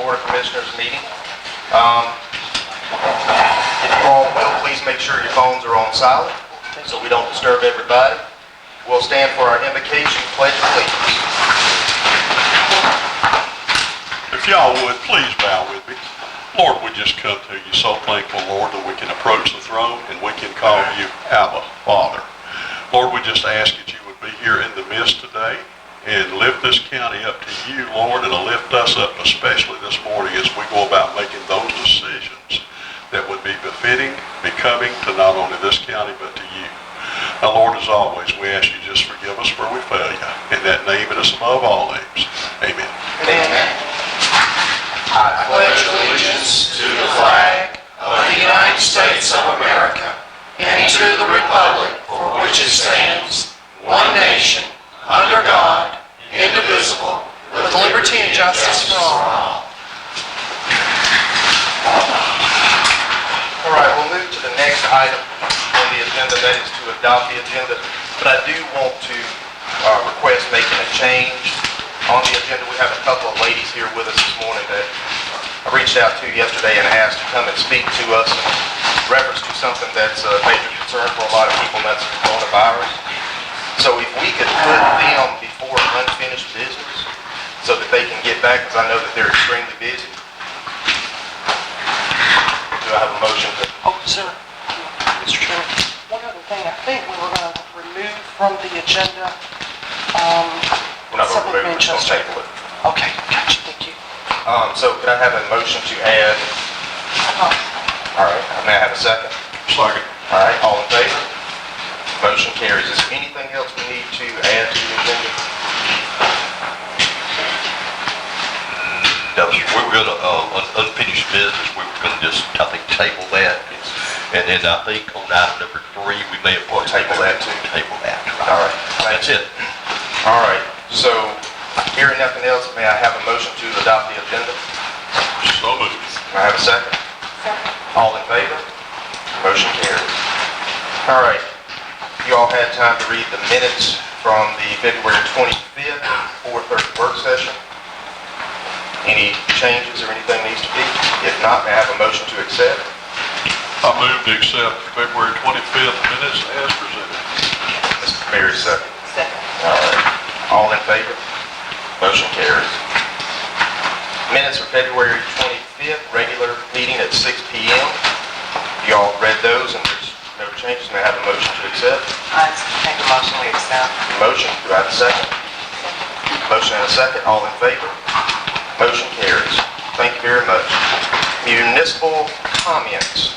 Board of Commissioners meeting. If you all will, please make sure your phones are on silent so we don't disturb everybody. We'll stand for our invocation, pledge of allegiance. If y'all would, please bow with me. Lord, we just come to you so thankful, Lord, that we can approach the throne and we can call you Abba, Father. Lord, we just ask that you would be here in the midst today and lift this county up to you, Lord, and lift us up especially this morning as we go about making those decisions that would be befitting, becoming to not only this county but to you. Now, Lord, as always, we ask you just forgive us where we fail you. In that name and it's above all names. Amen. Amen. I pledge allegiance to the flag of the United States of America and to the republic for which it stands, one nation, under God, indivisible, with liberty and justice for all. All right, we'll move to the next item on the agenda, that is to adopt the agenda. But I do want to request making a change on the agenda. We have a couple of ladies here with us this morning that I reached out to yesterday and asked to come and speak to us in reference to something that's a major concern for a lot of people, and that's coronavirus. So if we could put them before unfinished business so that they can get back, because I know that they're extremely busy. Do I have a motion to... Oh, sir. Mr. Chairman, one other thing. I think we were going to remove from the agenda We're not going to remove it, we're just going to table it. Okay, gotcha. Thank you. So could I have a motion to add... All right, may I have a second? Second. All right, all in favor? Motion carries. Is there anything else we need to add to the agenda? No, we were going to, unfinished business, we were going to just, I think, table that. And then I think on item number 3, we may have... We'll table that too. Table that. All right. That's it. All right. So, hearing nothing else, may I have a motion to adopt the agenda? So moved. May I have a second? Second. All in favor? Motion carries. All right. You all had time to read the minutes from the February 25th, 4:30 work session. Any changes or anything needs to be? If not, may I have a motion to accept? I move to accept February 25th minutes as presented. Mr. Berry, second. Second. All right. All in favor? Motion carries. Minutes for February 25th, regular meeting at 6 p.m. You all read those and there's no changes. May I have a motion to accept? I make a motion we accept. Motion. Do I have a second? Motion and a second. All in favor? Motion carries. Thank you very much. Municipal comments.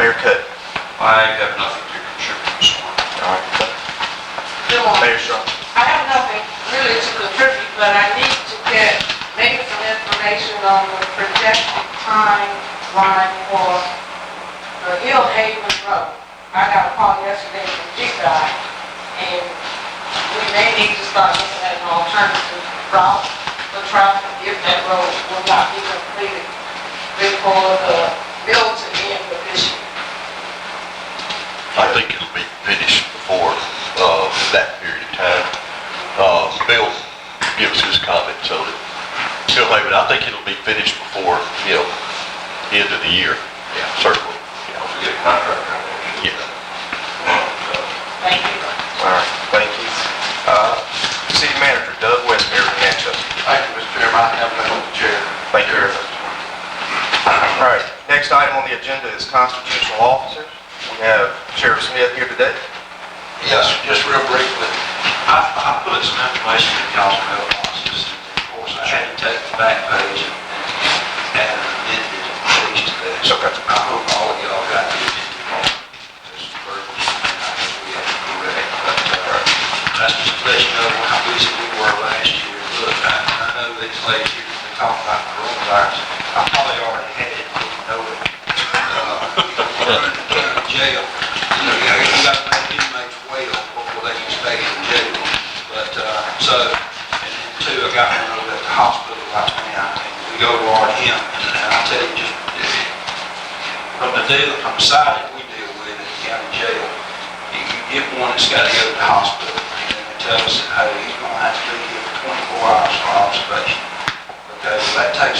Mayor Cuddy. I have nothing to contribute this morning. All right. Good morning. Mayor Shaw. I have nothing really to contribute, but I need to get maybe some information on the projected timeline for the Hill Haven Road. I got a call yesterday from GDOT, and we may need to start looking at an alternative route for traffic if that road will not be completed before the Milton end of this year. I think it'll be finished before that period of time. Bill gives his comments on it. Bill Haven, I think it'll be finished before, the end of the year. Yeah, certainly. Yeah. Get a contract. Yeah. Thank you. All right. Thank you. City Manager Doug Westbury, Manchester. Thank you, Mr. Chairman. I have nothing to chair. Thank you very much. All right, next item on the agenda is constitutional officers. We have Sheriff Smith here today. Yes, just real briefly. I put some information in y'all's mailboxes. Of course, I had to take the back page and add an amended page to this. Okay. I hope all of y'all got the amended part. This verbiage, I guess we have to correct. But that's just to let you know how busy we were last year. Look, I know these ladies here, they talk about coronavirus. I probably already had it, didn't know it. Jail. You got to make inmates well before they can stay in jail. But, and two, I got one over at the hospital right now, and we go to RDM, and I'll tell you just, from the side that we deal with in the county jail, you get one that's got to go to the hospital, and then they tell us, hey, he's going to have to be here for 24 hours for observation. Because that takes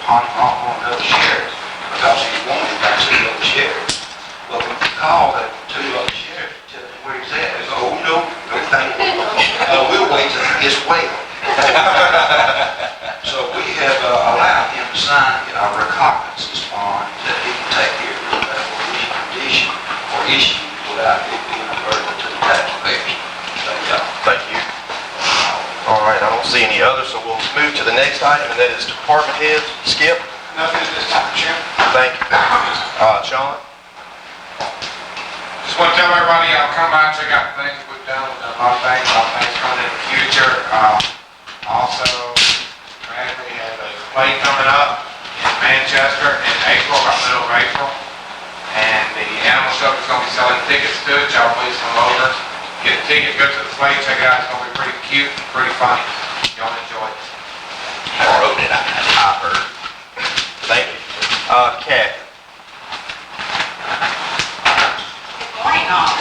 upon him not wanting to go to sheriff because he wanted to actually go to sheriff. But when we called the two other sheriffs to tell him where he's at, they go, oh, no, we'll wait till he gets well. So we have allowed him to sign a recognizance bond that he can take care of any condition or issue without it being a burden to the taxpayers. Thank you. All right, I don't see any others, so we'll move to the next item, and that is department heads. Skip? Nothing at this time, Chairman. Thank you. Sean? Just want to tell everybody, I'll come by and check out the things we've done. We've done a lot of things coming in the future. Also, Bradley has a play coming up in Manchester in April, about middle of April. And the animal shelter is going to be selling tickets to it. Y'all please come over, get a ticket, go to the play, check it out. It's going to be pretty cute, pretty funny. Y'all enjoy it. I wrote it. I heard. Thank you. Kathy? Good morning, all.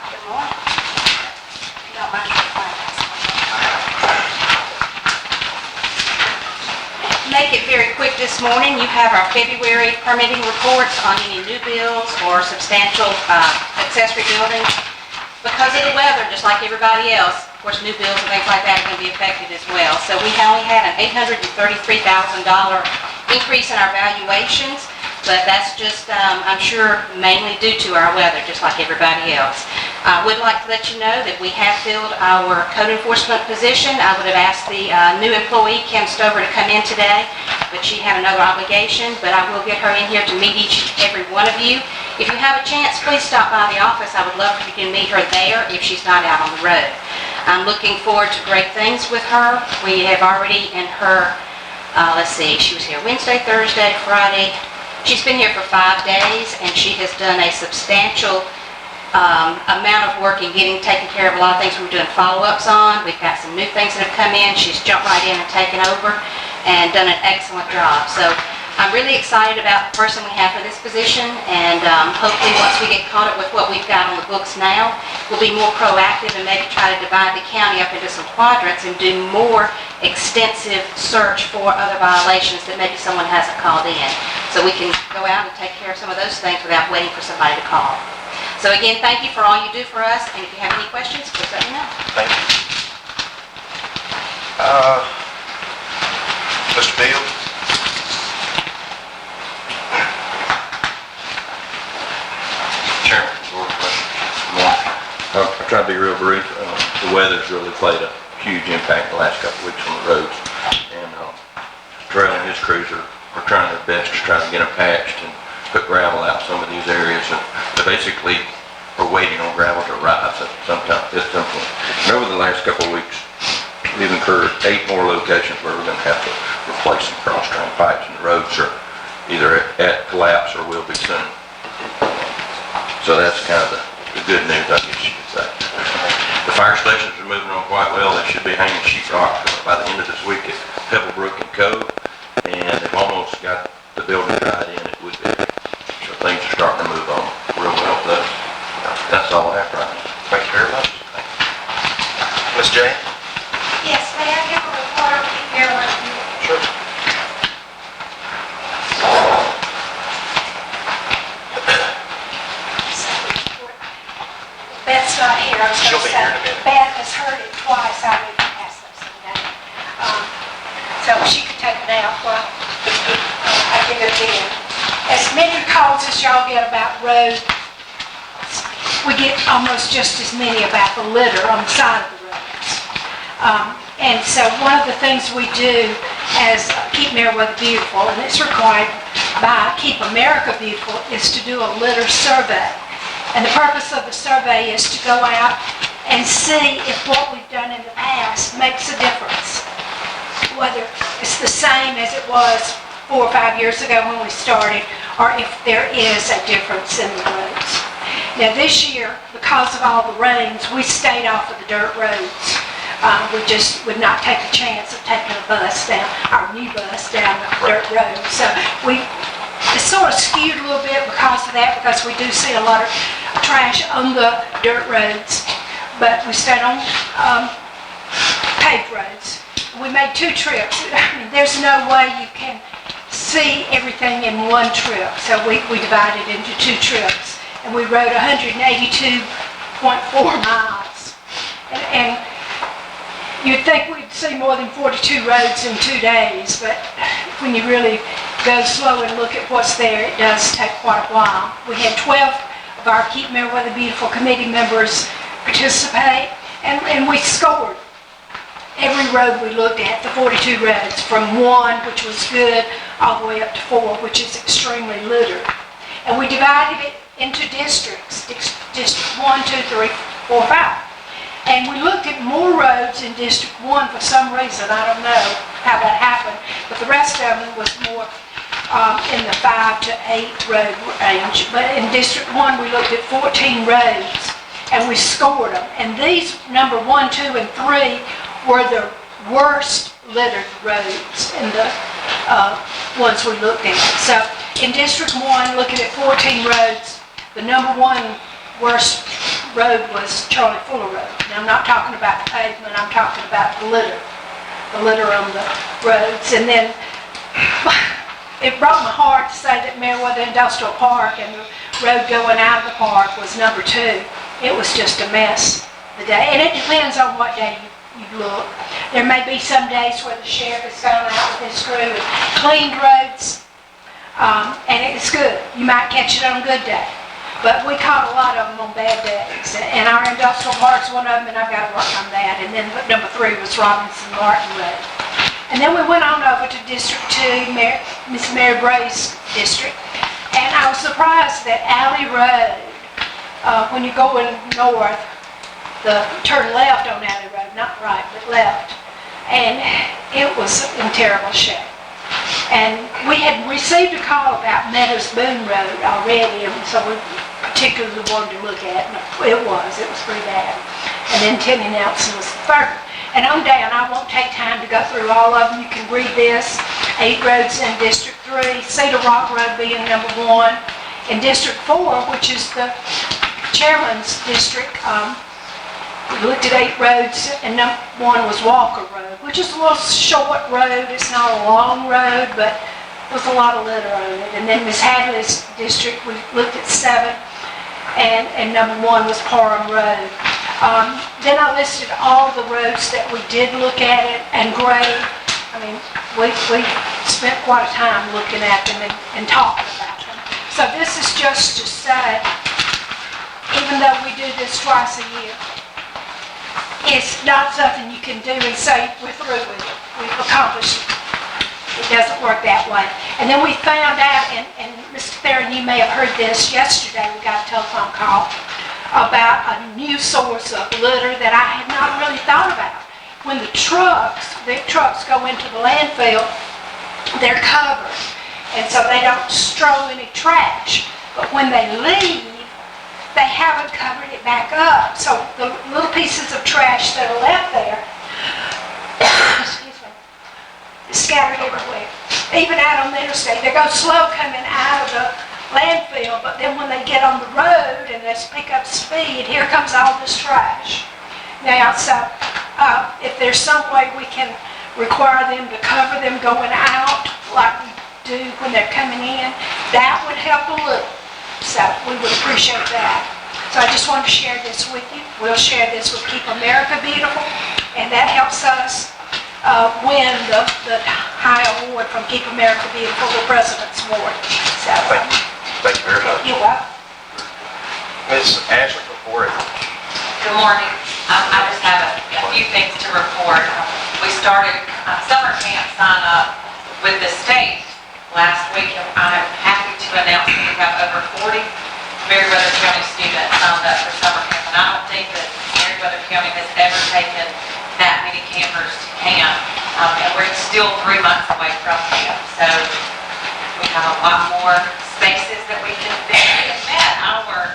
Good morning. You don't mind your class. Make it very quick this morning. You have our February permitting reports on any new builds or substantial accessory buildings. Because of the weather, just like everybody else, of course, new builds and things like that are going to be affected as well. So we only had an $833,000 increase in our valuations, but that's just, I'm sure, mainly due to our weather, just like everybody else. I would like to let you know that we have filled our code enforcement position. I would have asked the new employee, Kim Stover, to come in today, but she had another obligation, but I will get her in here to meet each and every one of you. If you have a chance, please stop by the office. I would love for you to meet her there if she's not out on the road. I'm looking forward to great things with her. We have already in her, let's see, she was here Wednesday, Thursday, Friday. She's been here for 5 days, and she has done a substantial amount of work in taking care of a lot of things we're doing follow-ups on. We've got some new things that have come in. She's jumped right in and taken over and done an excellent job. So I'm really excited about the person we have for this position, and hopefully once we get caught up with what we've got on the books now, we'll be more proactive and maybe try to divide the county up into some quadrants and do more extensive search for other violations that maybe someone hasn't called in. So we can go out and take care of some of those things without waiting for somebody to call. So again, thank you for all you do for us, and if you have any questions, please let me know. Thank you. Mr. Beal? Chairman, board question. I'll try to be real brief. The weather's really played a huge impact the last couple of weeks on the roads. And Terrell and his crews are trying their best to try to get them patched and put gravel out some of these areas. And basically, we're waiting on gravel to arrive at some point. And over the last couple of weeks, we've incurred 8 more locations where we're going to have to replace some cross-drain pipes, and the roads are either at collapse or will be soon. So that's kind of the good news, I guess you could say. The fire stations are moving on quite well. They should be hanging sheetrock by the end of this week at Pebblebrook and Cove, and they've almost got the building tied in at Woodbury. So things are starting to move on real well with those. That's all I have right now. Thank you very much. Ms. Jane? Yes, may I give a report of the airline? Sure. Beth's not here. I was She'll going to be say, here in a minute. Beth has heard it twice. I moved past them someday. So she could take it out while I give it in. As many calls as y'all get about roads, we get almost just as many about the litter on the side of the roads. And so one of the things we do as Keep Meriwether Beautiful, and it's required by Keep America Beautiful, is to do a litter survey. And the purpose of the survey is to go out and see if what we've done in the past makes a difference. Whether it's the same as it was 4 or 5 years ago when we started, or if there is a difference in the roads. Now this year, because of all the rains, we stayed off of the dirt roads. We just would not take a chance of taking a bus down, our new bus down the dirt road. So it's sort of skewed a little bit because of that, because we do see a lot of trash on the dirt roads. but we stayed on paved roads. We made 2 trips. I mean, there's no way you can see everything in one trip. So we divided into 2 trips, and we rode 182.4 miles. And you'd think we'd see more than 42 roads in 2 days, but when you really go slow and look at what's there, it does take quite a while. We had 12 of our Keep Meriwether Beautiful committee members participate, and we scored every road we looked at, the 42 roads, from 1, which was good, all the way up to 4, which is extremely littered. And we divided it into districts, District 1, 2, 3, 4, 5. And we looked at more roads in District 1 for some reason. I don't know how that happened, but the rest of them was more in the 5 to 8 road range. But in District 1, we looked at 14 roads, and we scored them. And these, number 1, 2, and 3, were the worst littered roads in the ones we looked at. So in District 1, looking at 14 roads, the number 1 worst road was Charlie Fuller Road. Now, I'm not talking about the pavement, I'm talking about the litter on the roads. And then it broke my heart to say that Meriwether Industrial Park and the road going out of the park was number 2. It was just a mess the day, and it depends on what day you look. There may be some days where the sheriff has gone out with his crew and cleaned roads, and it's good. You might catch it on a good day. But we caught a lot of them on bad days. And our industrial park's one of them, and I've got to work on that. And then number 3 was Robinson Martin Road. And then we went on over to District 2, Miss Mary Bray's district. And I was surprised that Alley Road, when you're going north, turn left on Alley Road, not right, but left. And it was in terrible shape. And we had received a call about Meadows Boone Road already, and so we particularly wanted to look at it. It was pretty bad. And then Timmy Nelson was the third. And on down, I won't take time to go through all of them. You can read this. 8 roads in District 3, Cedar Rock Road being number 1. In District 4, which is the chairman's district, we looked at 8 roads, and number 1 was Walker Road, which is a little short road. It's not a long road, but there was a lot of litter on it. And then Miss Hadley's district, we looked at 7, and number 1 was Parham Road. Then I listed all the roads that we did look at it and grade. I mean, we spent quite a time looking at them and talking about them. So this is just to say, even though we do this twice a year, it's not something you can do and say, we're through with it. We've accomplished it. It doesn't work that way. And then we found out, and Mr. Theron, you may have heard this yesterday, we got a telephone call about a new source of litter that I had not really thought about. When the big trucks go into the landfill, they're covered. And so they don't straw any trash. But when they leave, they haven't covered it back up. So the little pieces of trash that are left there, excuse me, scattered everywhere. Even out on the interstate, they go slow coming out of the landfill, but then when they get on the road and they pick up speed, here comes all this trash. Now, so if there's some way we can require them to cover them going out, like we do when they're coming in, that would help a little. So we would appreciate that. So I just wanted to share this with you. We'll share this with Keep America Beautiful, and that helps us win the high award from Keep America Beautiful, the President's Award. So, Thank you very much. you're welcome. Ms. Ashley, before it. Good morning. I just have a few things to report. We started summer camp sign up with the state last week, and I'm happy to announce that we have over 40 Meriwether County students signed up for summer camp. And I don't think that Meriwether County has ever taken that many campers to camp. And we're still 3 months away from camp. So we have a lot more spaces that we can fit. We have met our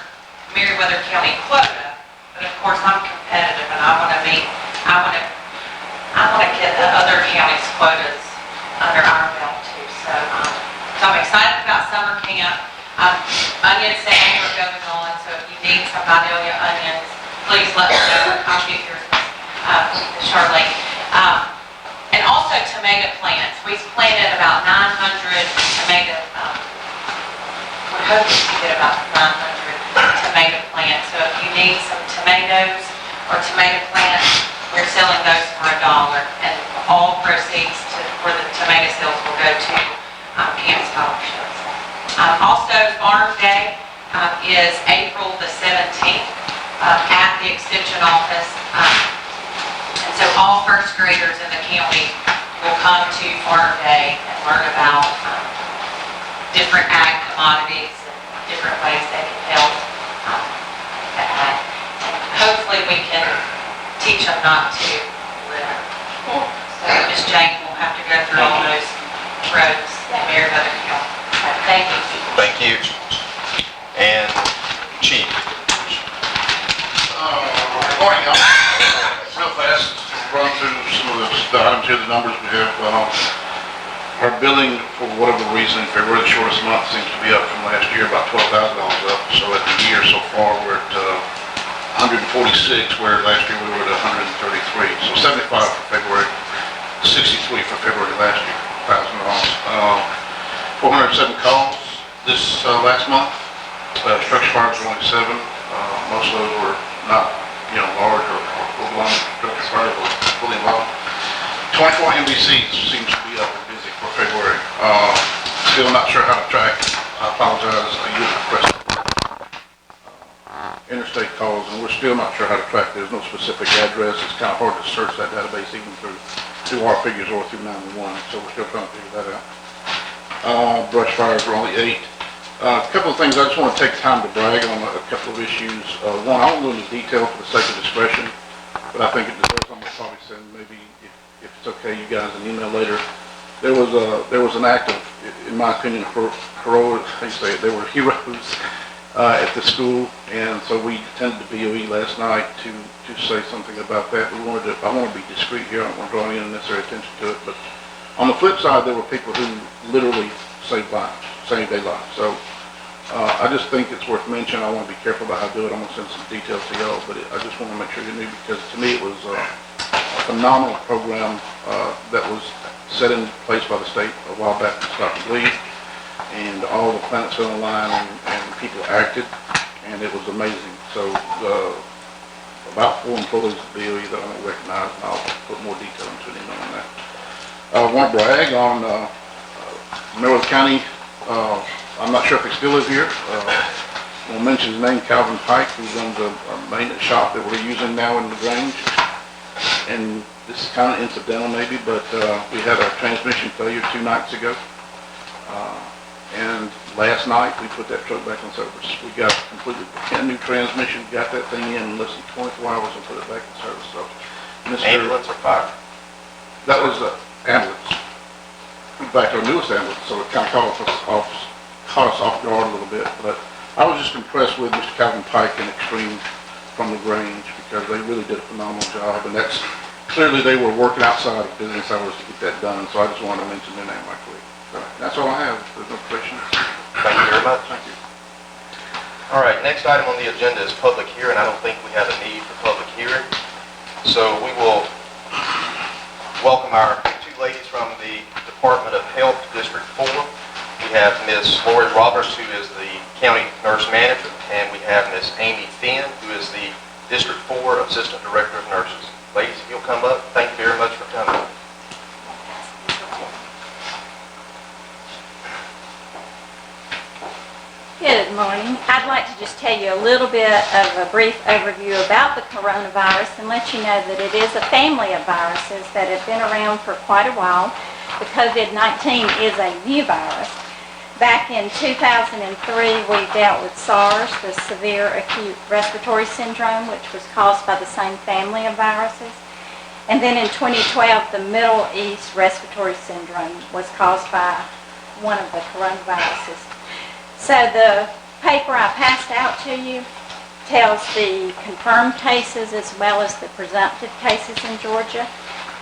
Meriwether County quota, but of course I'm competitive and I want to get the other counties' quotas under our belt too. So I'm excited about summer camp. Onion sales are going on, so if you need some Vidalia onions, please let me know. I'll get yours, Charlene. And also tomato plants. We've planted about 900 tomato, we're hoping to get about 900 tomato plants. So if you need some tomatoes or tomato plants, we're selling those for $1. And all proceeds for the tomato sales will go to camp scholarships. Also, Farm Day is April the 17th at the Extension Office. And so all first graders in the county will come to Farm Day and learn about different ag commodities and different ways they can help ag. And hopefully we can teach them not to litter. So Ms. Jane will have to go through all those roads in Meriwether County. Thank you. Thank you. And Chief. Good morning, y'all. Real fast, run through some of the items here, the numbers we have. Our billing, for whatever reason, February, the shortest month, seems to be up from last year, about $12,000 up. So at the year so far, we're at 146, where last year we were at 133. So 75 for February, 63 for February last year, $1,000. 407 calls this last month. Structure fires were only 7. Most of those were not, large or full-blown structure fires, but fully involved. 24 MVCs seems to be up and busy for February. Still not sure how to track. I apologize. I usually request interstate calls, and we're still not sure how to track. There's no specific address. It's kind of hard to search that database even through our figures or through 911. So we're still trying to figure that out. Brush fires were only 8. A couple of things I just want to take time to brag on a couple of issues. One, I won't go into detail for the sake of discretion, but I think it deserves. I'm going to probably send maybe, if it's okay, you guys an email later. There was an act of, in my opinion, heroic. How you say it? There were heroes at the school, and so we attended the BOE last night to say something about that. I want to be discreet here. I don't want to draw any unnecessary attention to it, but on the flip side, there were people who literally saved lives, saved their lives. So I just think it's worth mentioning. I want to be careful about how I do it. I'm going to send some details to y'all, but I just want to make sure you knew, because to me it was a phenomenal program that was set in place by the state a while back to stop the bleed, and all the planets fell in line, and people acted, and it was amazing. So about 4 employees at BOE that I don't recognize, and I'll put more detail into an email on that. I want to brag on Meriwether County. I'm not sure if he still is here. I will mention his name, Calvin Pike, who runs a maintenance shop that we're using now in LaGrange. And this is kind of incidental maybe, but we had a transmission failure 2 nights ago. And last night we put that truck back in service. We got a completely brand new transmission, got that thing in less than 24 hours and put it back in service. So, Ambulance or fire? That was an ambulance. In fact, our newest ambulance, so it kind of caught us off guard a little bit. But I was just impressed with Mr. Calvin Pike and Extreme from LaGrange, because they really did a phenomenal job, and that's clearly they were working outside of business hours to get that done. So I just wanted to mention their name right quick. So that's all I have. There's no questions. Thank you very much. Thank you. All right, next item on the agenda is public hearing. I don't think we have a need for public hearing. So we will welcome our 2 ladies from the Department of Health, District 4. We have Ms. Lori Roberts, who is the County Nurse Manager, and we have Ms. Amy Finn, who is the District 4 Assistant Director of Nurses. Ladies, if you'll come up, thank you very much for coming. Good morning. I'd like to just tell you a little bit of a brief overview about the coronavirus and let you know that it is a family of viruses that have been around for quite a while. The COVID-19 is a new virus. Back in 2003, we dealt with SARS, the severe acute respiratory syndrome, which was caused by the same family of viruses. And then in 2012, the Middle East respiratory syndrome was caused by one of the coronaviruses. So the paper I passed out to you tells the confirmed cases as well as the presumptive cases in Georgia.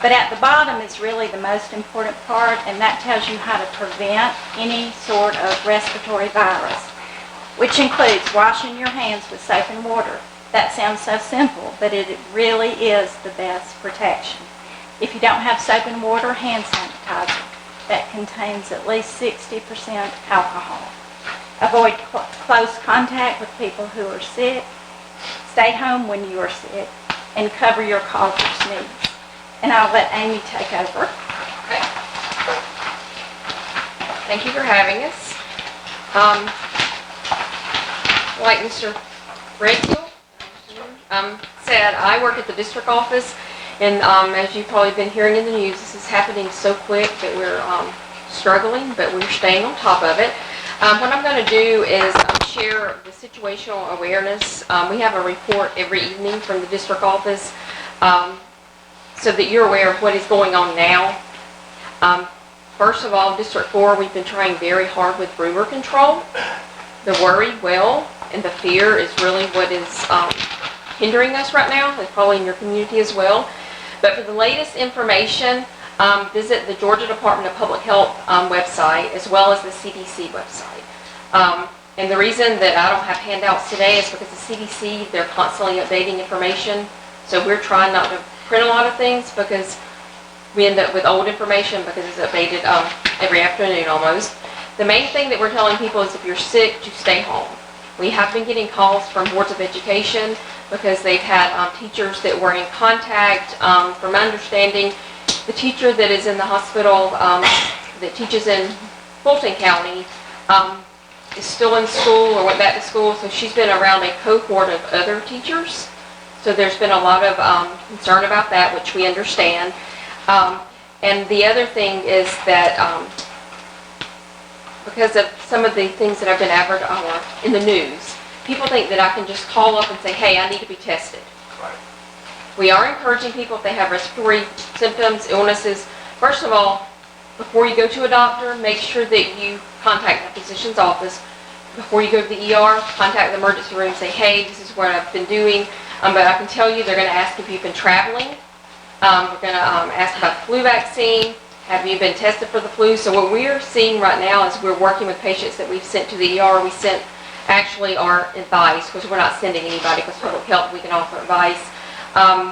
But at the bottom is really the most important part, and that tells you how to prevent any sort of respiratory virus, which includes washing your hands with soap and water, That sounds so simple, but it really is the best protection. If you don't have soap and water, hand sanitizer that contains at least 60% alcohol. Avoid close contact with people who are sick. Stay home when you are sick, and cover your cough or sneeze. And I'll let Amy take over. Okay. Thank you for having us. Like Mr. Redfield said, I work at the district office, and as you've probably been hearing in the news, this is happening so quick that we're struggling, but we're staying on top of it. What I'm going to do is share the situational awareness. We have a report every evening from the district office so that you're aware of what is going on now. First of all, District 4, we've been trying very hard with rumor control. The worry, and the fear is really what is hindering us right now, and probably in your community as well. But for the latest information, visit the Georgia Department of Public Health website as well as the CDC website. And the reason that I don't have handouts today is because the CDC, they're constantly updating information. So we're trying not to print a lot of things because we end up with old information because it's updated every afternoon almost. The main thing that we're telling people is if you're sick, to stay home. We have been getting calls from boards of education because they've had teachers that were in contact. From my understanding, the teacher that is in the hospital that teaches in Fulton County is still in school or went back to school, so she's been around a cohort of other teachers. So there's been a lot of concern about that, which we understand. And the other thing is that because of some of the things that have been advertised in the news, people think that I can just call up and say, hey, I need to be tested. Right. We are encouraging people if they have respiratory symptoms, illnesses, first of all, before you go to a doctor, make sure that you contact the physician's office. Before you go to the ER, contact the emergency room, say, hey, this is what I've been doing. But I can tell you, they're going to ask if you've been traveling. We're going to ask about the flu vaccine. Have you been tested for the flu? So what we're seeing right now is we're working with patients that we've sent to the ER. We sent actually our advice, because we're not sending anybody, because public health, we can offer advice.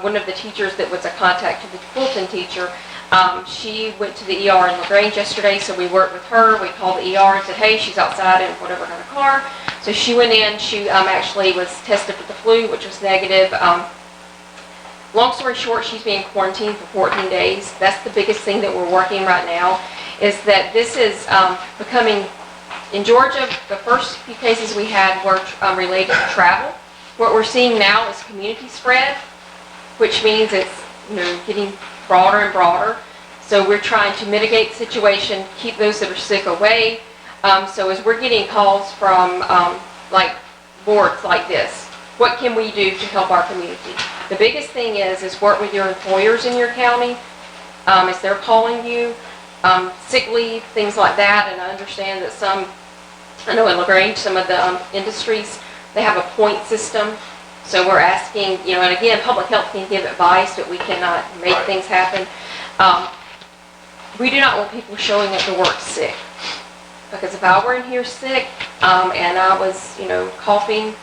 One of the teachers that was a contact to the Fulton teacher, she went to the ER in LaGrange yesterday, so we worked with her. We called the ER and said, hey, she's outside in whatever kind of car. So she went in. She actually was tested for the flu, which was negative. Long story short, she's being quarantined for 14 days. That's the biggest thing that we're working right now, is that this is becoming, in Georgia, the first few cases we had were related to travel. What we're seeing now is community spread, which means it's getting broader and broader. So we're trying to mitigate the situation, keep those that are sick away. So as we're getting calls from like boards like this, what can we do to help our community? The biggest thing is work with your employers in your county. As they're calling you, sick leave, things like that. And I understand that I know in LaGrange, some of the industries, they have a point system. So we're asking, and again, public health can give advice, but we cannot make things happen. We do not want people showing up to work sick. Because if I were in here sick, and I was, coughing,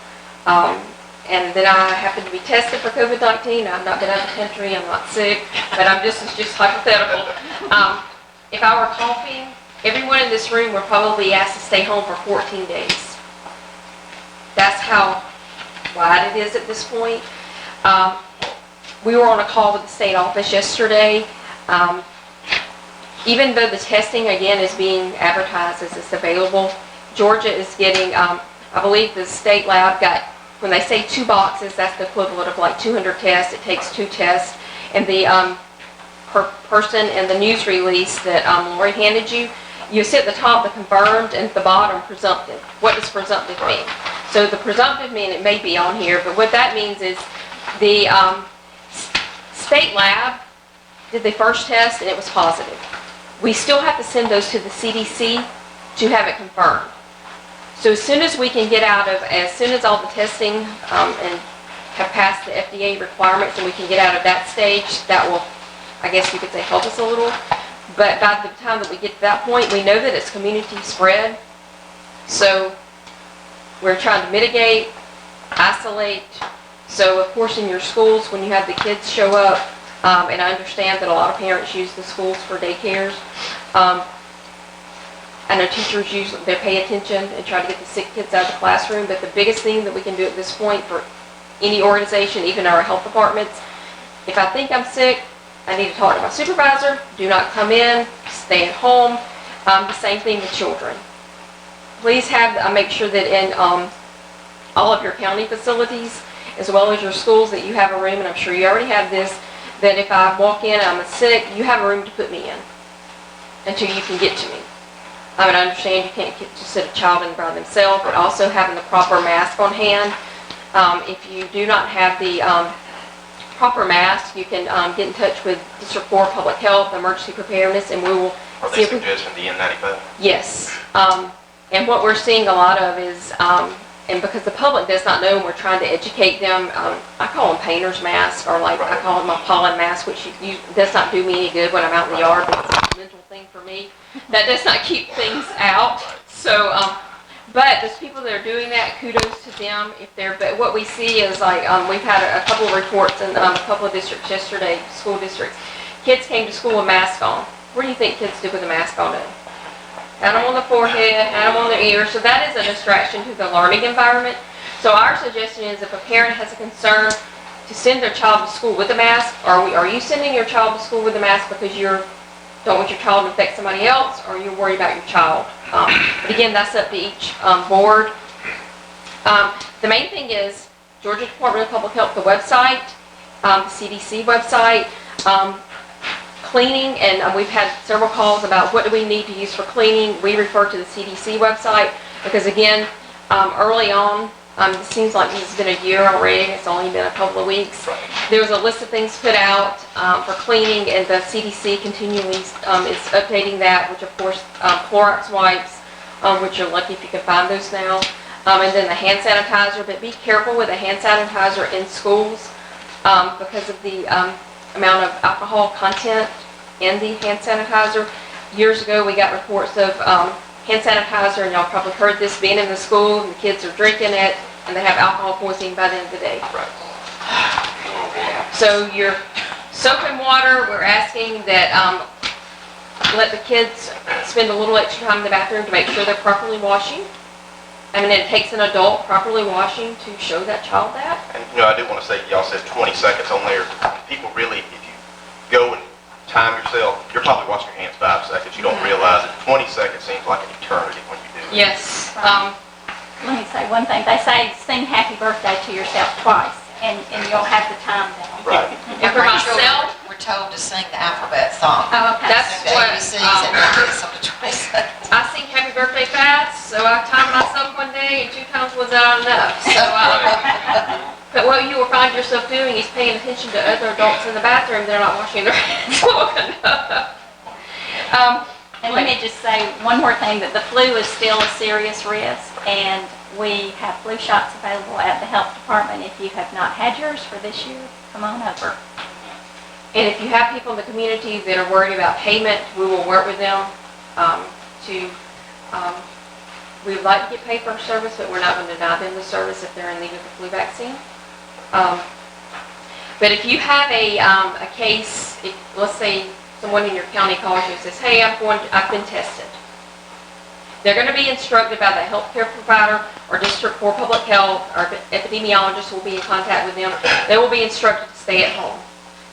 and then I happened to be tested for COVID-19, I've not been out of the country, I'm not sick, but it's just hypothetical. If I were coughing, everyone in this room would probably be asked to stay home for 14 days. That's how wide it is at this point. We were on a call with the state office yesterday. Even though the testing, again, is being advertised as it's available, Georgia is getting, I believe the state lab got, when they say 2 boxes, that's the equivalent of like 200 tests. It takes 2 tests. And the person in the news release that Lori handed you, you see at the top the confirmed and at the bottom presumptive. What does presumptive mean? So the presumptive mean, it may be on here, but what that means is the state lab did the first test and it was positive. We still have to send those to the CDC to have it confirmed. So as soon as we can get as soon as all the testing and have passed the FDA requirements and we can get out of that stage, that will, I guess you could say, help us a little. But by the time that we get to that point, we know that it's community spread. So we're trying to mitigate, isolate, So of course, in your schools, when you have the kids show up, and I understand that a lot of parents use the schools for daycares, I know teachers they pay attention and try to get the sick kids out of the classroom, but the biggest thing that we can do at this point for any organization, even our health departments, if I think I'm sick, I need to talk to my supervisor, do not come in, stay at home. The same thing with children. Please make sure that in all of your county facilities, as well as your schools, that you have a room, and I'm sure you already have this, that if I walk in and I'm sick, you have a room to put me in until you can get to me. I mean, I understand you can't just sit a child in by themselves, but also having the proper mask on hand. If you do not have the proper mask, you can get in touch with District 4 Public Health, Emergency Preparedness, and we will Are see they if we... suggesting the N95? Yes. And what we're seeing a lot of is, and because the public does not know, and we're trying to educate them, I call them painter's masks, or like I call them a pollen mask, which does not do me any good when I'm out in the yard, but it's a mental thing for me. That does not keep things out. So, but those people that are doing that, kudos to them. But what we see is like, we've had a couple of reports in a couple of districts yesterday, school districts. Kids came to school with masks on. What do you think kids do with a mask on? Had them on the forehead, had them on their ears, so that is a distraction to the learning environment. So our suggestion is if a parent has a concern to send their child to school with a mask, are you sending your child to school with a mask because you don't want your child to infect somebody else, or you're worried about your child? But again, that's up to each board. The main thing is Georgia Department of Public Health, the website, the CDC website, cleaning, and we've had several calls about what do we need to use for cleaning. We refer to the CDC website because again, early on, it seems like this has been a year already, it's only been a couple of weeks. There was a list of things put out for cleaning, and the CDC continually is updating that, which of course, Clorox wipes, which you're lucky if you can find those now, and then the hand sanitizer, but be careful with the hand sanitizer in schools because of the amount of alcohol content in the hand sanitizer. Years ago, we got reports of hand sanitizer, and y'all probably heard this, being in the school, and the kids are drinking it, and they have alcohol poisoning by the end of the day. So your soap and water, we're asking that let the kids spend a little extra time in the bathroom to make sure they're properly washing. I mean, it takes an adult properly washing to show that child that. And, I do want to say, y'all said 20 seconds on there. People really, if you go and time yourself, you're probably washing your hands 5 seconds. You don't realize it. 20 seconds seems like an eternity when you do it. Yes. Let me say one thing. They say sing happy birthday to yourself twice, and you'll have the time down. Right. And for myself, We're told to sing the alphabet song. Oh, okay. that's The what, ABCs and it's up to 20 seconds. I sing happy birthday fast, so I timed myself one day, and 2 times was not enough. So, but what you will find yourself doing is paying attention to other adults in the bathroom. They're not washing their hands long enough. And let me just say one more thing, that the flu is still a serious risk, and we have flu shots available at the health department. If you have not had yours for this year, come on over. And if you have people in the community that are worried about payment, we will work with them we would like to get paid for our service, but we're not going to deny them the service if they're in need of the flu vaccine. But if you have a case, let's say someone in your county calls you and says, hey, I've been tested. They're going to be instructed by the healthcare provider or District 4 Public Health, or epidemiologist will be in contact with them. They will be instructed to stay at home.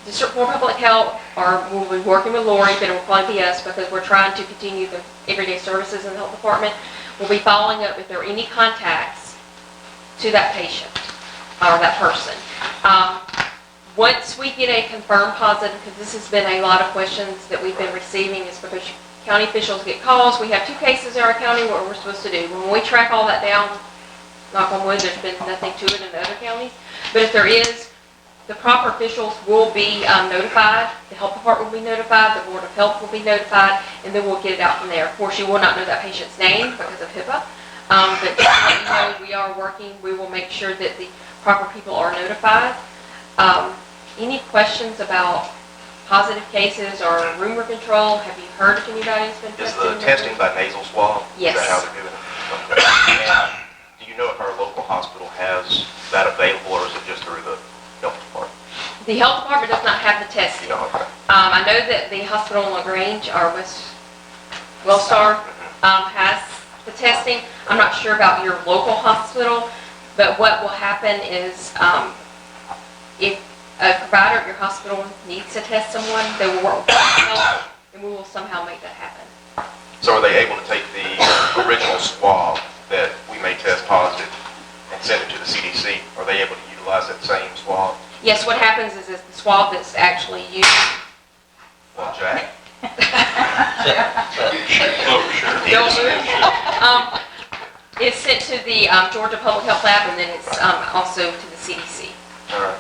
District 4 Public Health, or we'll be working with Lori, but it will probably be us because we're trying to continue the everyday services in the health department. We'll be following up if there are any contacts to that patient or that person. Once we get a confirmed positive, because this has been a lot of questions that we've been receiving, is because county officials get calls. We have 2 cases in our county. What we're supposed to do when we track all that down, knock on wood, there's been nothing to it in the other counties. But if there is, the proper officials will be notified. The health department will be notified. The Board of Health will be notified, and then we'll get it out from there. Of course, you will not know that patient's name because of HIPAA. But just to let you know, we are working. We will make sure that the proper people are notified. Any questions about positive cases or rumor control? Have you heard if anybody's been Is tested? the testing by nasal swab? Yes. Is that how they're doing it? Okay. And do you know if our local hospital has that available, or is it just through the health department? The health department does not have the You testing. know, okay. I know that the hospital in LaGrange, or Wellstar, has the testing. I'm not sure about your local hospital, but what will happen is, if a provider at your hospital needs to test someone, they will work with health, and we will somehow make that happen. So are they able to take the original swab that we may test positive and send it to the CDC? Are they able to utilize that same swab? Yes, what happens is the swab that's actually used. Well, Jack? It's sent to the Georgia Public Health Lab, and then it's also to the CDC. All right.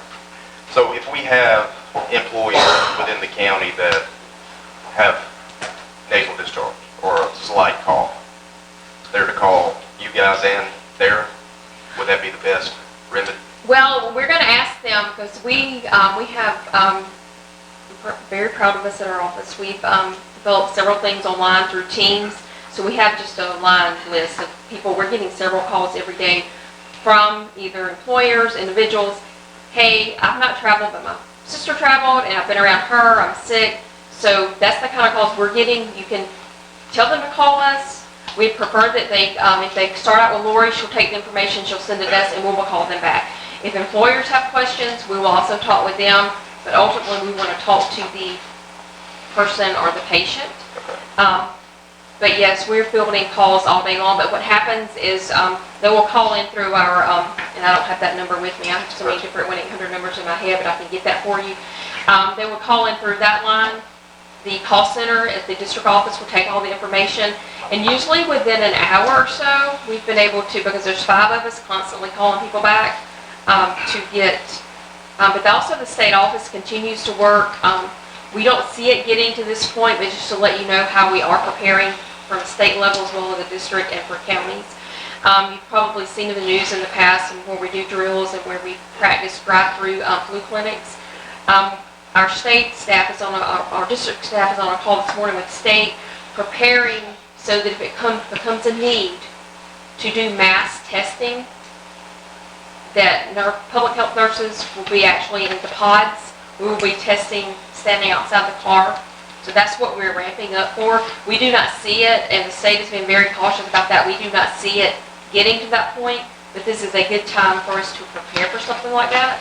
So if we have employees within the county that have nasal discharge or a slight cough, they're to call you guys and Darren, would that be the best remedy? Well, we're going to ask them, because we have, we're very proud of us at our office. We've developed several things online through Teams, so we have just a line list of people. We're getting several calls every day from either employers, individuals. Hey, I've not traveled, but my sister traveled, and I've been around her, I'm sick. So that's the kind of calls we're getting. You can tell them to call us. We prefer that they, if they start out with Lori, she'll take the information, she'll send it to us, and we will call them back. If employers have questions, we will also talk with them, but ultimately we want to talk to the person or the patient. But yes, we're fielding calls all day long, but what happens is they will call in through our, and I don't have that number with me, I have so many different 1-800 numbers in my head, but I can get that for you. They will call in through that line. The call center at the district office will take all the information, and usually within an hour or so, we've been able to, because there's 5 of us constantly calling people back, to get, but also the state office continues to work. We don't see it getting to this point, but just to let you know how we are preparing from the state level as well as the district and for counties. You've probably seen in the news in the past and where we do drills and where we practice drive-through flu clinics. Our state staff is on our district staff is on a call this morning with the state, preparing so that if it becomes a need to do mass testing, that public health nurses will be actually in the pods. We will be testing standing outside the car. So that's what we're ramping up for. We do not see it, and the state has been very cautious about that. We do not see it getting to that point, but this is a good time for us to prepare for something like that.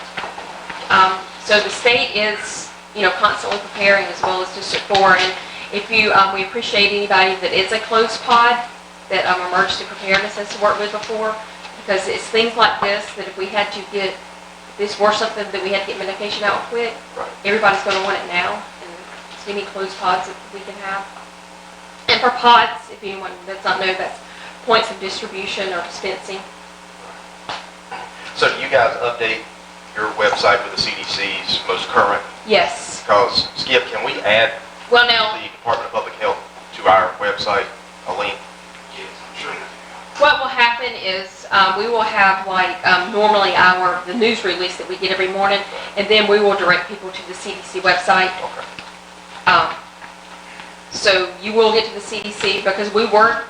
So the state is, constantly preparing as well as District 4. And if you, we appreciate anybody that is a closed pod that emergency preparedness has worked with before, because it's things like this that if we had to get, if this were something that we had to get medication out quick, everybody's going to want it now. Any closed pods that we can have. And for pods, if anyone does not know, that's points of distribution or dispensing. So do you guys update your website with the CDC's most current? Yes. Because, Skip, can we add Well, now, the Department of Public Health to our website, a link? Yes, I'm sure. what will happen is we will have normally the news release that we get every morning, and then we will direct people to the CDC website. Okay. So you will get to the CDC, because we were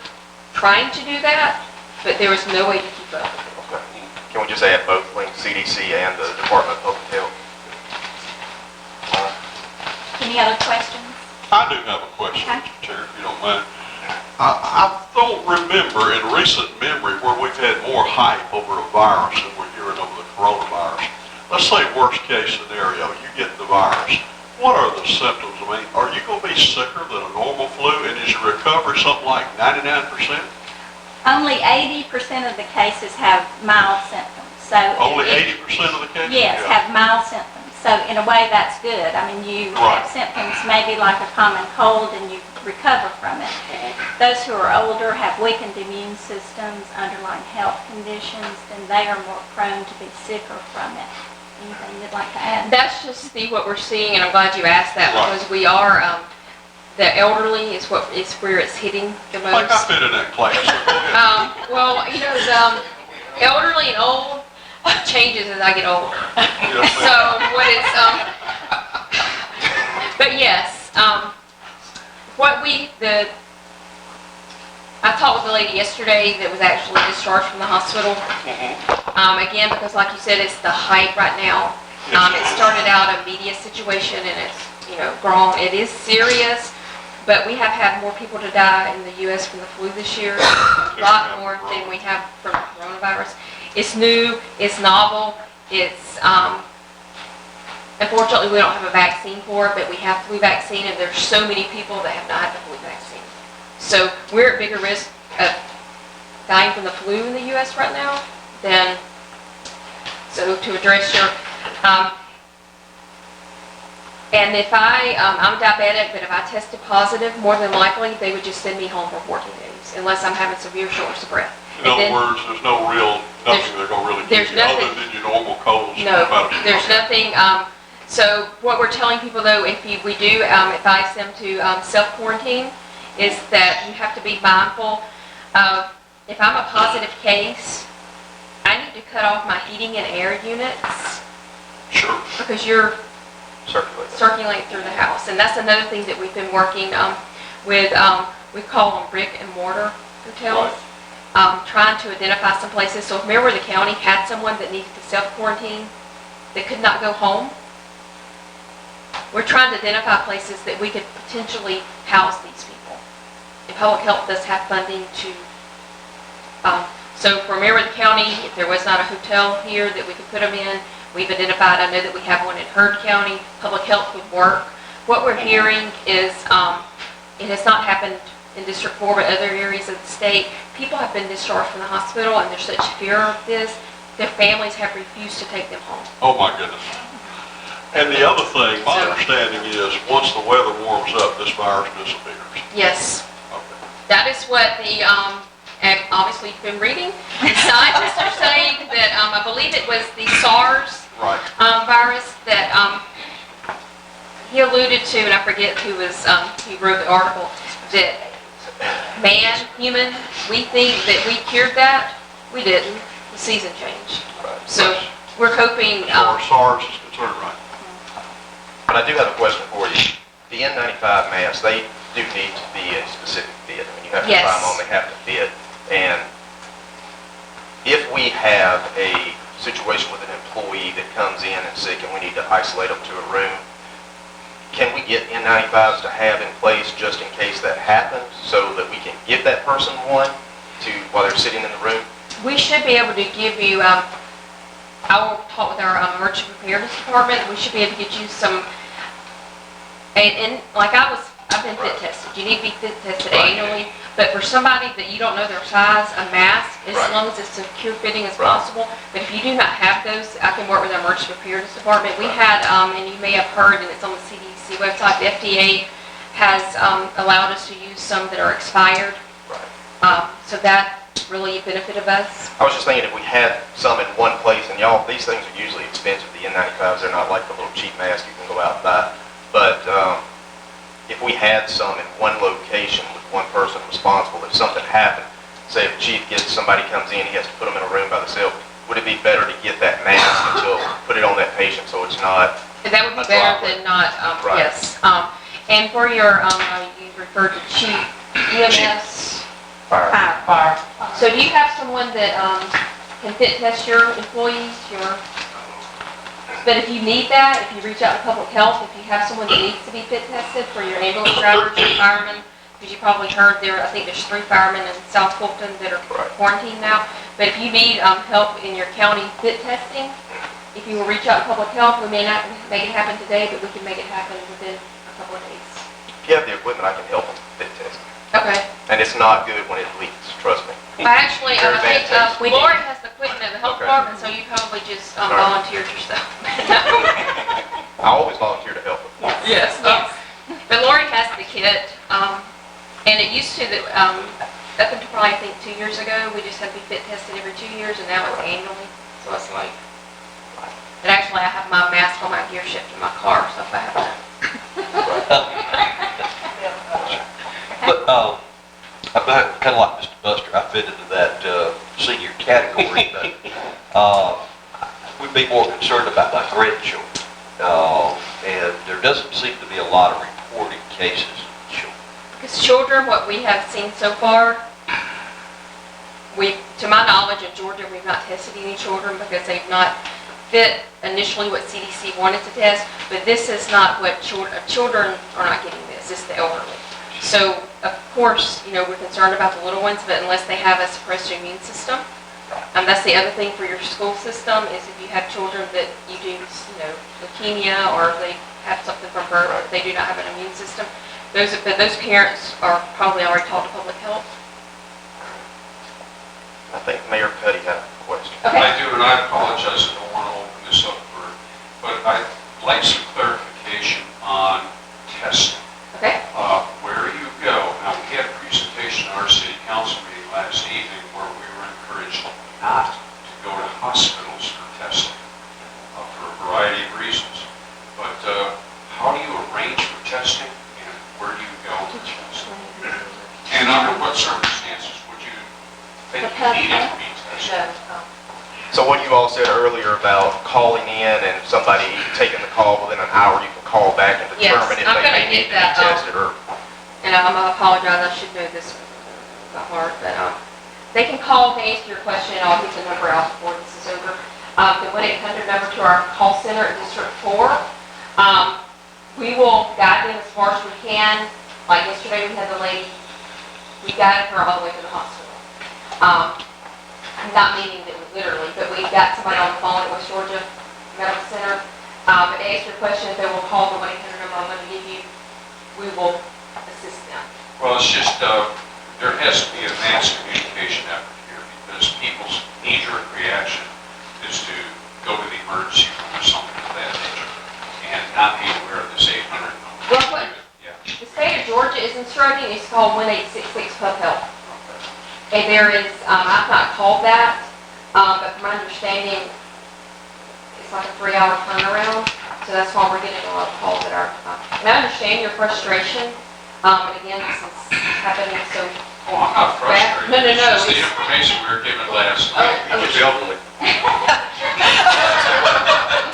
trying to do that, but there was no way to keep up. Okay. Can we just add both links, CDC and the Department of Public Health? Any other questions? I do have a question, Okay. Mr. Chair, if you don't mind. I don't remember in recent memory where we've had more hype over a virus than we're hearing over the coronavirus. Let's say worst case scenario, you get the virus. What are the symptoms? I mean, are you going to be sicker than a normal flu, and is your recovery something like 99%? Only 80% of the cases have mild symptoms. So Only 80% of the cases? Yes, Yeah. have mild symptoms. So in a way, that's good. I mean, you Right. have symptoms maybe like a common cold and you recover from it. Those who are older have weakened immune systems, underlying health conditions, then they are more prone to be sicker from it. Anything you'd like to add? That's just what we're seeing, and I'm glad you asked that, Right. because we are, the elderly is where it's hitting the most. Like I fit in that class. Well, the elderly and old changes as I get older. Yes, So ma'am. what it's, but yes, I talked with a lady yesterday that was actually discharged from the hospital. Again, because like you said, it's the height right now. It started out a media situation and it's, grown. It is serious, but we have had more people to die in the U.S. from the flu this year, a lot more than we have from coronavirus. It's new, it's novel, it's, unfortunately, we don't have a vaccine for it, but we have flu vaccine, and there's so many people that have not had the flu vaccine. So we're at bigger risk of dying from the flu in the U.S. right now than, so to address your, and if I'm diabetic, but if I tested positive, more than likely, they would just send me home for 14 days, unless I'm having severe shortness of breath. In other words, there's no real, nothing they're gonna really give you, other than your normal colds. No, there's nothing, so what we're telling people though, we do advise them to self-quarantine, is that you have to be mindful of, if I'm a positive case, I need to cut off my heating and air units. Sure. Because you're Circulate. circulating through the house. And that's another thing that we've been working with, we call them brick and mortar hotels. Trying to identify some places. So if Meriwether County had someone that needed to self-quarantine that could not go home, we're trying to identify places that we could potentially house these people. And public health does have funding to, so for Meriwether County, if there was not a hotel here that we could put them in, we've identified, I know that we have one in Heard County, public health would work. What we're hearing is, it has not happened in District 4, but other areas of the state, people have been discharged from the hospital and there's such fear of this, their families have refused to take them home. Oh, my goodness. And the other thing, my understanding is, once the weather warms up, this virus disappears. Yes. Okay. That is what the, and obviously you've been reading, the scientists are saying that, I believe it was the SARS virus that he alluded to, and I forget who wrote the article, that human, we think that we cured that. We didn't. The season changed. So we're hoping. As far as SARS is concerned, right? But I do have a question for you. The N95 masks, they do need to be a specific fit. I mean, you have to buy them on, they have to fit. And if we have a situation with an employee that comes in and sick and we need to isolate them to a room, can we get N95s to have in place just in case that happens so that we can give that person one while they're sitting in the room? We should be able to give you, I will talk with our emergency preparedness department, we should be able to get you some, and like I've been fit tested. You need to be fit tested annually, but for somebody that you don't know their size, a mask, as long as it's secure fitting as possible. But if you do not have those, I can work with our emergency preparedness department. We had, and you may have heard, and it's on the CDC website, the FDA has allowed us to use some that are expired. So that really benefited us. I was just thinking if we had some in one place, and y'all, these things are usually expensive, the N95s, they're not like the little cheap mask you can go out and buy. But if we had some in one location with one person responsible, if something happened, say if the chief somebody comes in, he has to put them in a room by themselves, would it be better to get that mask put it on that patient so it's not? And that would be better than not, yes. And for your, you referred to chief, EMS, fire. So do you have someone that can fit test your employees, but if you need that, if you reach out to public health, if you have someone that needs to be fit tested for your ambulance drivers, your firemen, because you probably heard I think there's 3 firemen in South Fulton that are quarantined now. But if you need help in your county fit testing, if you will reach out to public health, we may not make it happen today, but we can make it happen within a couple of days. If you have the equipment, I can help them fit test. Okay. And it's not good when it leaks, trust me. Actually, I think Lori has the equipment at the health department, so you probably just volunteered yourself. I always volunteer to help them. Yes. But Lori has the kit, and it used to that up until probably I think 2 years ago, we just had to be fit tested every 2 years, and now it's annually. So it's like, and actually I have my mask on my gear shift in my car, so if I have to. But, I'm kind of like Mr. Buster, I fit into that senior category, but we'd be more concerned about my grandchildren. And there doesn't seem to be a lot of reported cases of children. Because children, what we have seen so far, to my knowledge, in Georgia, we've not tested any children because they've not fit initially what CDC wanted to test, but this is not what children are not getting this, it's the elderly. So, of course, we're concerned about the little ones, but unless they have a suppressed immune system, that's the other thing for your school system, is if you have children that you do, leukemia, or if they have something from birth, or if they do not have an immune system, those parents are probably already called to public health. I think Mayor Cuddy had a question. Okay. I do, and I apologize, I don't want to open this up but I'd like some clarification on testing. Okay. Where you go, now we had a presentation at our city council meeting last evening where we were encouraged not to go to hospitals for testing for a variety of reasons. But how do you arrange for testing and where do you go for testing? And under what circumstances would you think you needed to be tested? So what you all said earlier about calling in and somebody taking the call within an hour, you can call back and Yes, determine if I'm they gonna may need get to be that, tested or... And I apologize, I should know this by heart, but they can call to answer your question, and I'll get the number out before this is over. The 1-800 number to our call center at District 4. We will guide them as far as we can. Like yesterday, we had the lady, we guided her all the way to the hospital. Not meaning that we literally, but we got somebody on the phone at West Georgia Medical Center. But to answer your question, if they will call the 1-800 number I'm going to give you, we will assist them. Well, it's just, there has to be a mass communication effort here because people's knee-jerk reaction is to go to the emergency room or something of that nature and not be aware of this 800 number. Well, what Yeah. the state of Georgia is instructing, it's called 1-866 Pub Health. And there is, I've not called that, but from my understanding, it's like a 3-hour turnaround. So that's why we're getting a lot of calls at our, and I understand your frustration. And again, this is happening so Oh, I'm not fast. frustrated. No. It's just the information we were given last night. With the elderly.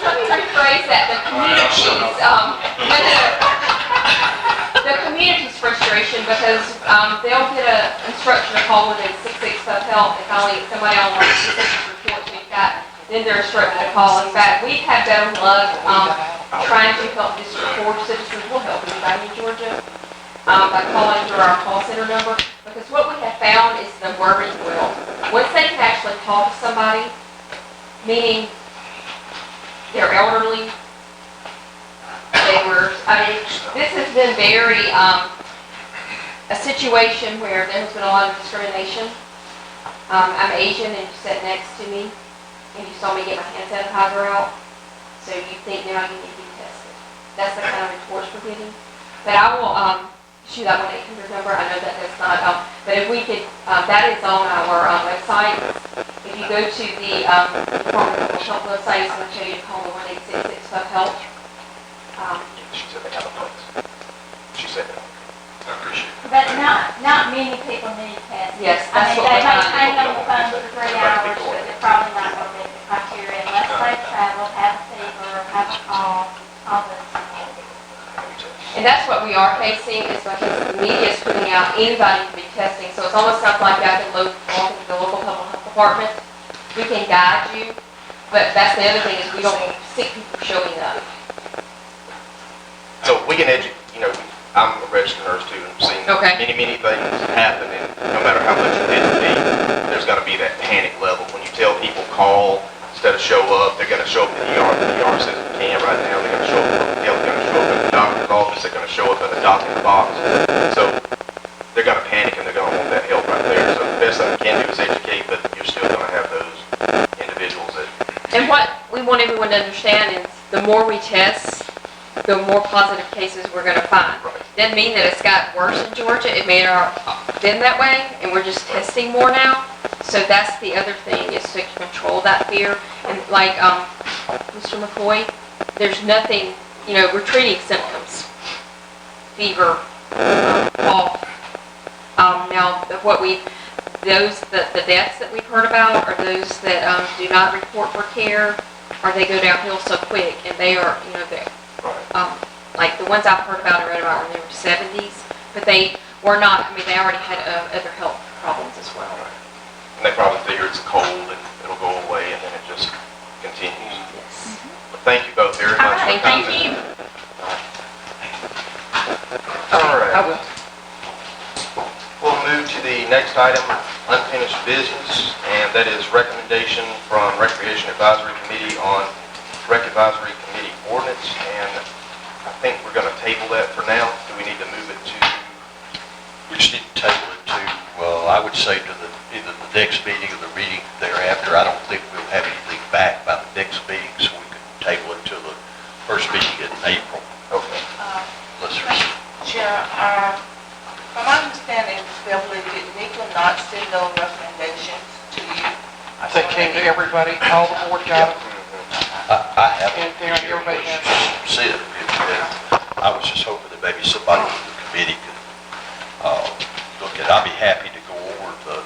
Let me rephrase that, the community's, the community's frustration, because they'll get an instruction to call within 66 Pub Health, if only somebody on one of the statistics reports we've got, then they're instructed to call. In fact, we've had better luck trying to help District 4 citizens, will help anybody in Georgia, by calling through our call center number, because what we have found is the word will. Once they can actually talk to somebody, meaning they're elderly, this has been very, a situation where there has been a lot of discrimination. I'm Asian and you sat next to me and you saw me get my hand sanitizer out, so you think now you need to be tested. That's the kind of reports we're getting. But I will, shoot that 1-800 number, I know that that's not, but if we could, that is on our website. If you go to the Department of Health website, it's going to show you to call the 1-866 Pub Health. She said they have a place. She said that. I appreciate it. But not many people need tests. Yes, I that's mean, what they we're might trying to hang on the phone for 3 hours, but they're probably not going to meet the criteria unless they've traveled, have a fever, have a cough, all this. And that's what we are facing, is because the media is putting out anybody can be testing. So it's almost something like I can walk into the local public health department. We can guide you, but that's the other thing, is we don't want sick people showing up. So we can I'm a registered nurse too, and seen Okay. many things happen, and no matter how much you did to me, there's gotta be that panic level. When you tell people call, instead of show up, they're gonna show up at the ER. The ER says we can't right now, they're gonna show up, they're gonna show up at the doctor's office, they're gonna show up in the doctor's box. So they're gonna panic and they're gonna want that help right there. So the best thing we can do is educate, but you're still gonna have those individuals that... And what we want everyone to understand is the more we test, the more positive cases we're going to find. Right. Doesn't mean that it's got worse in Georgia. It may have been that way, and we're just testing more now. So that's the other thing, is to control that fear. And like Mr. McCoy, there's nothing, we're treating symptoms. Fever, cough. Now, the deaths that we've heard about are those that do not report for care, or they go downhill so quick, and they are, like the ones I've heard about and read about were in their 70s, but they were not, they already had other health problems as well. And they probably figure it's cold and it'll go away and then it just continues. But thank you both very much for coming. Thank you. All right. I will. We'll move to the next item, unfinished business, and that is recommendation from Recreation Advisory Committee on Rec Advisory Committee ordinance, and I think we're going to table that for now. Do we need to move it to? We just need to table it to, I would say to either the next meeting or the meeting thereafter. I don't think we'll have anything back by the next meeting, so we could table it to the first meeting in April. Okay. Let's Chair, from my understanding, Beverly, did Nicola not send those recommendations to you? I think came to everybody, all the board got it. I haven't. And Darren, everybody has See it. I was just hoping that maybe somebody from the committee could look at it. I'd be happy to go over the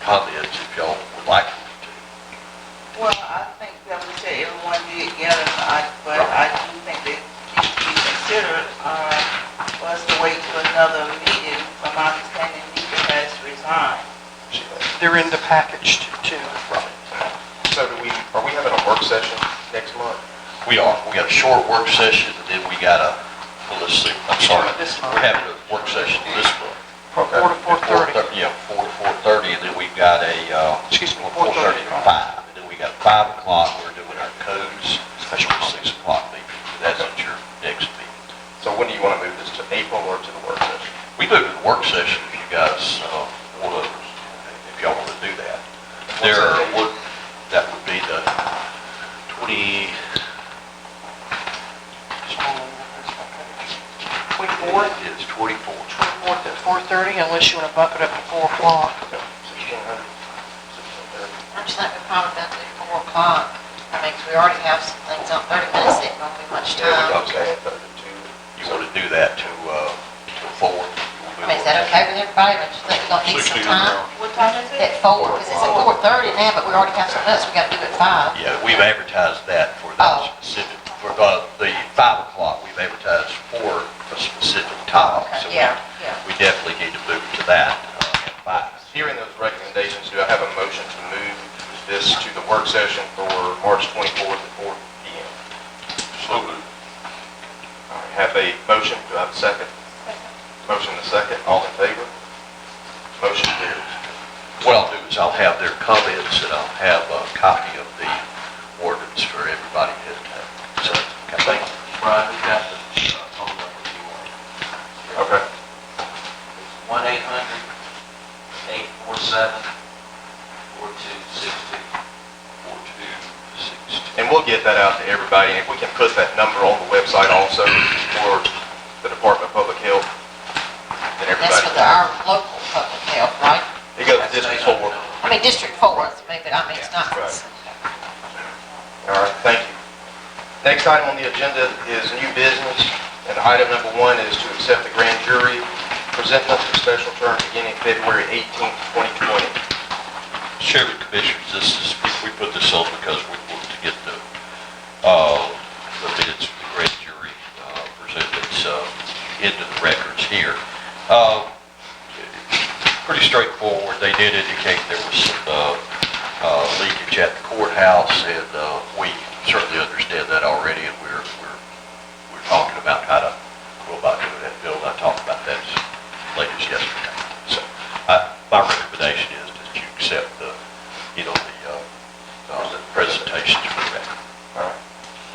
comments if y'all would like me to. Well, I think Beverly said everyone did get it, but I do think that it should be considered for us to wait till another meeting. From my understanding, Nika has resigned. They're in the package too. Right. So are we having a work session next month? We are. We got a short work session, and then we got let's see, I'm sorry. This month. We're having a work session this month. Okay. 4 to 4:30. Yeah, 4 to 4:30, and then we've got a, Excuse me, 4:30 to 5. And then we got 5 o'clock, we're doing our codes, special 6 o'clock meeting. That's at your next meeting. So when do you want to move this to April or to the work session? We move to the work session if you guys want to, if y'all want to do that. That would be the 20, 24th? it's 24. 24th at 4:30, unless you want to bump it up to 4 o'clock. 1600, 1630. I'm just not gonna about the 4 o'clock. I mean, 'cause we already have some things on 30 minutes, it won't be much Yeah, we time. got that, but the two. You want to do that to 4? I mean, is that okay with everybody? I just think we're gonna need some 1600 time. hours. What time is it? At 4, because it's at 4:30 now, but we already have some minutes, we gotta do it at 5. Yeah, we've advertised that for that Oh. specific, for the 5 o'clock, we've advertised for a specific topic. So Yeah, yeah. we definitely need to move to that at 5. Hearing those recommendations, do I have a motion to move this to the work session for March 24th at 4 p.m.? So moved. All right, have a motion, do I have a second? Motion and a second, all in favor? Motion carries. What I'll do is I'll have their comments and I'll have a copy of the ordinance for everybody to have. So, Thank you. Brian, we got the phone number you want. Okay. It's 1-800-847-4262. 4262. And we'll get that out to everybody, and if we can put that number on the website also for the Department of Public Health, then That's everybody. for our local public health, right? It goes to District 4. I mean, District 4, maybe, I mean, it's not. Right. All right, thank you. Next item on the agenda is new business, and item number 1 is to accept the grand jury presentment for special term beginning February 18th, 2020. Chairman Commissioners, we put this on because we want to get the minutes of the grand jury presentments into the records here. Pretty straightforward. They did indicate there was some leakage at the courthouse, and we certainly understand that already, and we're talking about how to go about doing that. Bill and I talked about that as late as yesterday. So my recommendation is that you accept the presentations for the record. All right.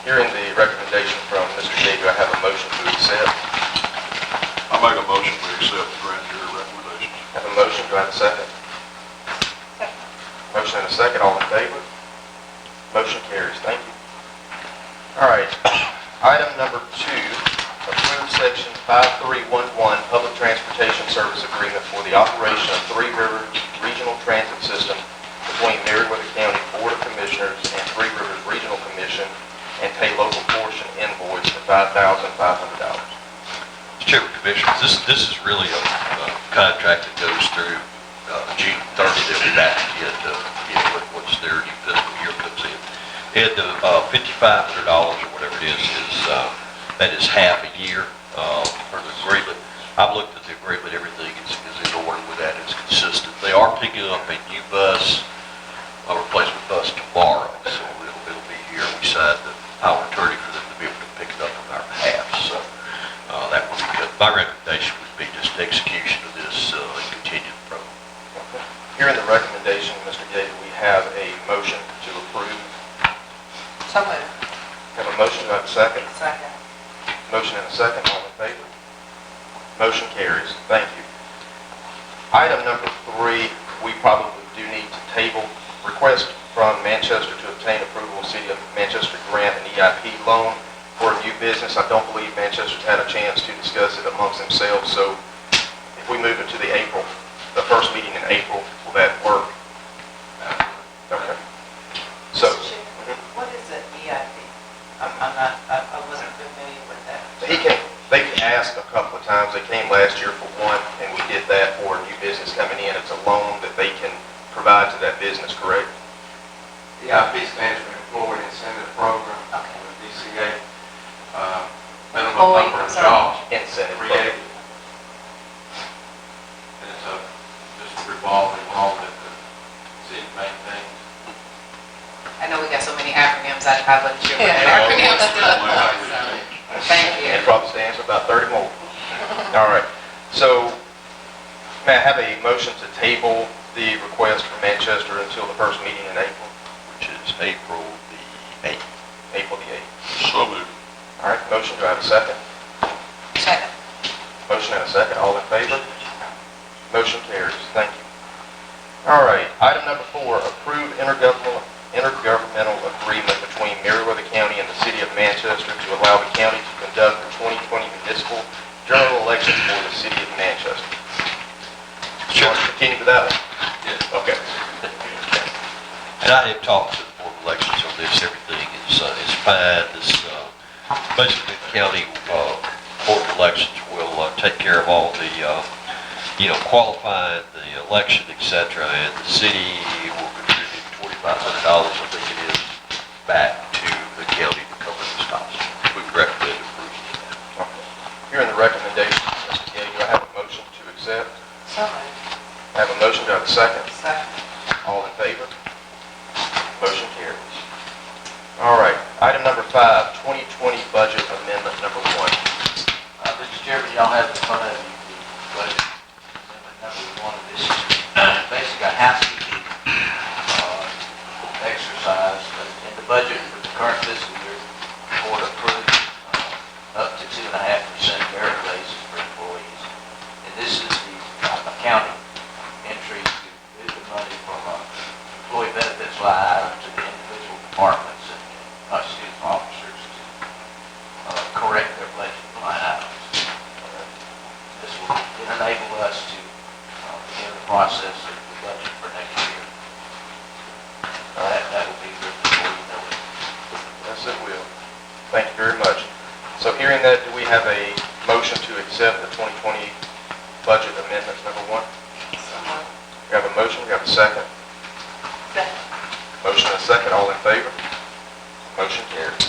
Hearing the recommendation from Mr. Day, do I have a motion to accept? I make a motion we accept the grand jury recommendations. Have a motion, do I have a second? Motion and a second, all in favor? Motion carries, thank you. All right, item number 2, approve section 5311, Public Transportation Service Agreement for the operation of Three Rivers Regional Transit System between Meriwether County Board of Commissioners and Three Rivers Regional Commission, and pay local portion invoice for $5,500. Mr. Chairman, Commissioners, this is really a contract that goes through June 30 that we back again to, once their new fiscal year comes in. And the $5,500 or whatever it is that is half a year for the agreement. I've looked at the agreement, everything is in order with that, it's consistent. They are picking putting up a new bus, a replacement bus tomorrow, so it'll be here. We signed the power attorney for them to be able to pick it up on our behalf, so that would be good. My recommendation would be just execution of this and continue the program. Here in the recommendation, Mr. Gay, we have a motion to approve. So moved. Have a motion, do I have a second? Second. Motion and a second, all in favor? Motion carries. Thank you. Item number 3, we probably do need to table. Request from Manchester to obtain approval of City of Manchester grant and EIP loan for a new business. I don't believe Manchester's had a chance to discuss it amongst themselves, so if we move it to the first meeting in April, will that work? Okay. So, What is an EIP? I wasn't familiar with that. they can ask a couple of times. They came last year for one, and we did that for a new business coming in. It's a loan that they can provide to that business, correct? The EIP stands for Employee Incentive Program, with DCA, minimum Employee, number of sorry. jobs Incentive. created. And it's just a revolving loan that the city maintains. I know we got so many acronyms, I wasn't sure what that Yeah. acronym was. Thank you. It probably stands for about 30 more. All right. So, may I have a motion to table the request from Manchester until the first meeting in April? Which is April the 8th. April the 8th. So moved. All right, motion, do I have a second? Second. Motion and a second, all in favor? Motion carries, thank you. All right, item number 4, approve intergovernmental agreement between Meriwether County and the City of Manchester to allow the county to conduct the 2020 municipal general elections for the City of Manchester. Do you want to continue with that one? Yeah. Okay. And I have talked to the Board of Elections on this. Everything is fine. This, basically, the county Board of Elections will take care of all the, qualifying the election, et cetera, and the city will contribute $2,500, I think it is, back to the county to cover this cost. We recommend approval of that. Here in the recommendation, Mr. Gay, do I have a motion to accept? So moved. I have a motion, do I have a second? Second. All in favor? Motion carries. All right, item number 5, 2020 budget amendment number 1. Mr. Chairman, y'all have in front of you the budget amendment number 1. This is basically a housekeeping exercise. In the budget for the current fiscal year, the board approved up to 2.5% merit raises for employees. And this is the accounting entry to move the money from employee benefits line item to the individual departments and student officers to correct their budget line items. This will enable us to begin the process of the budget for next year. That will be good before you know it. Yes, it will. Thank you very much. So hearing that, do we have a motion to accept the 2020 budget amendment number 1? We have a motion, we have a second. Second. Motion and a second, all in favor? Motion carries.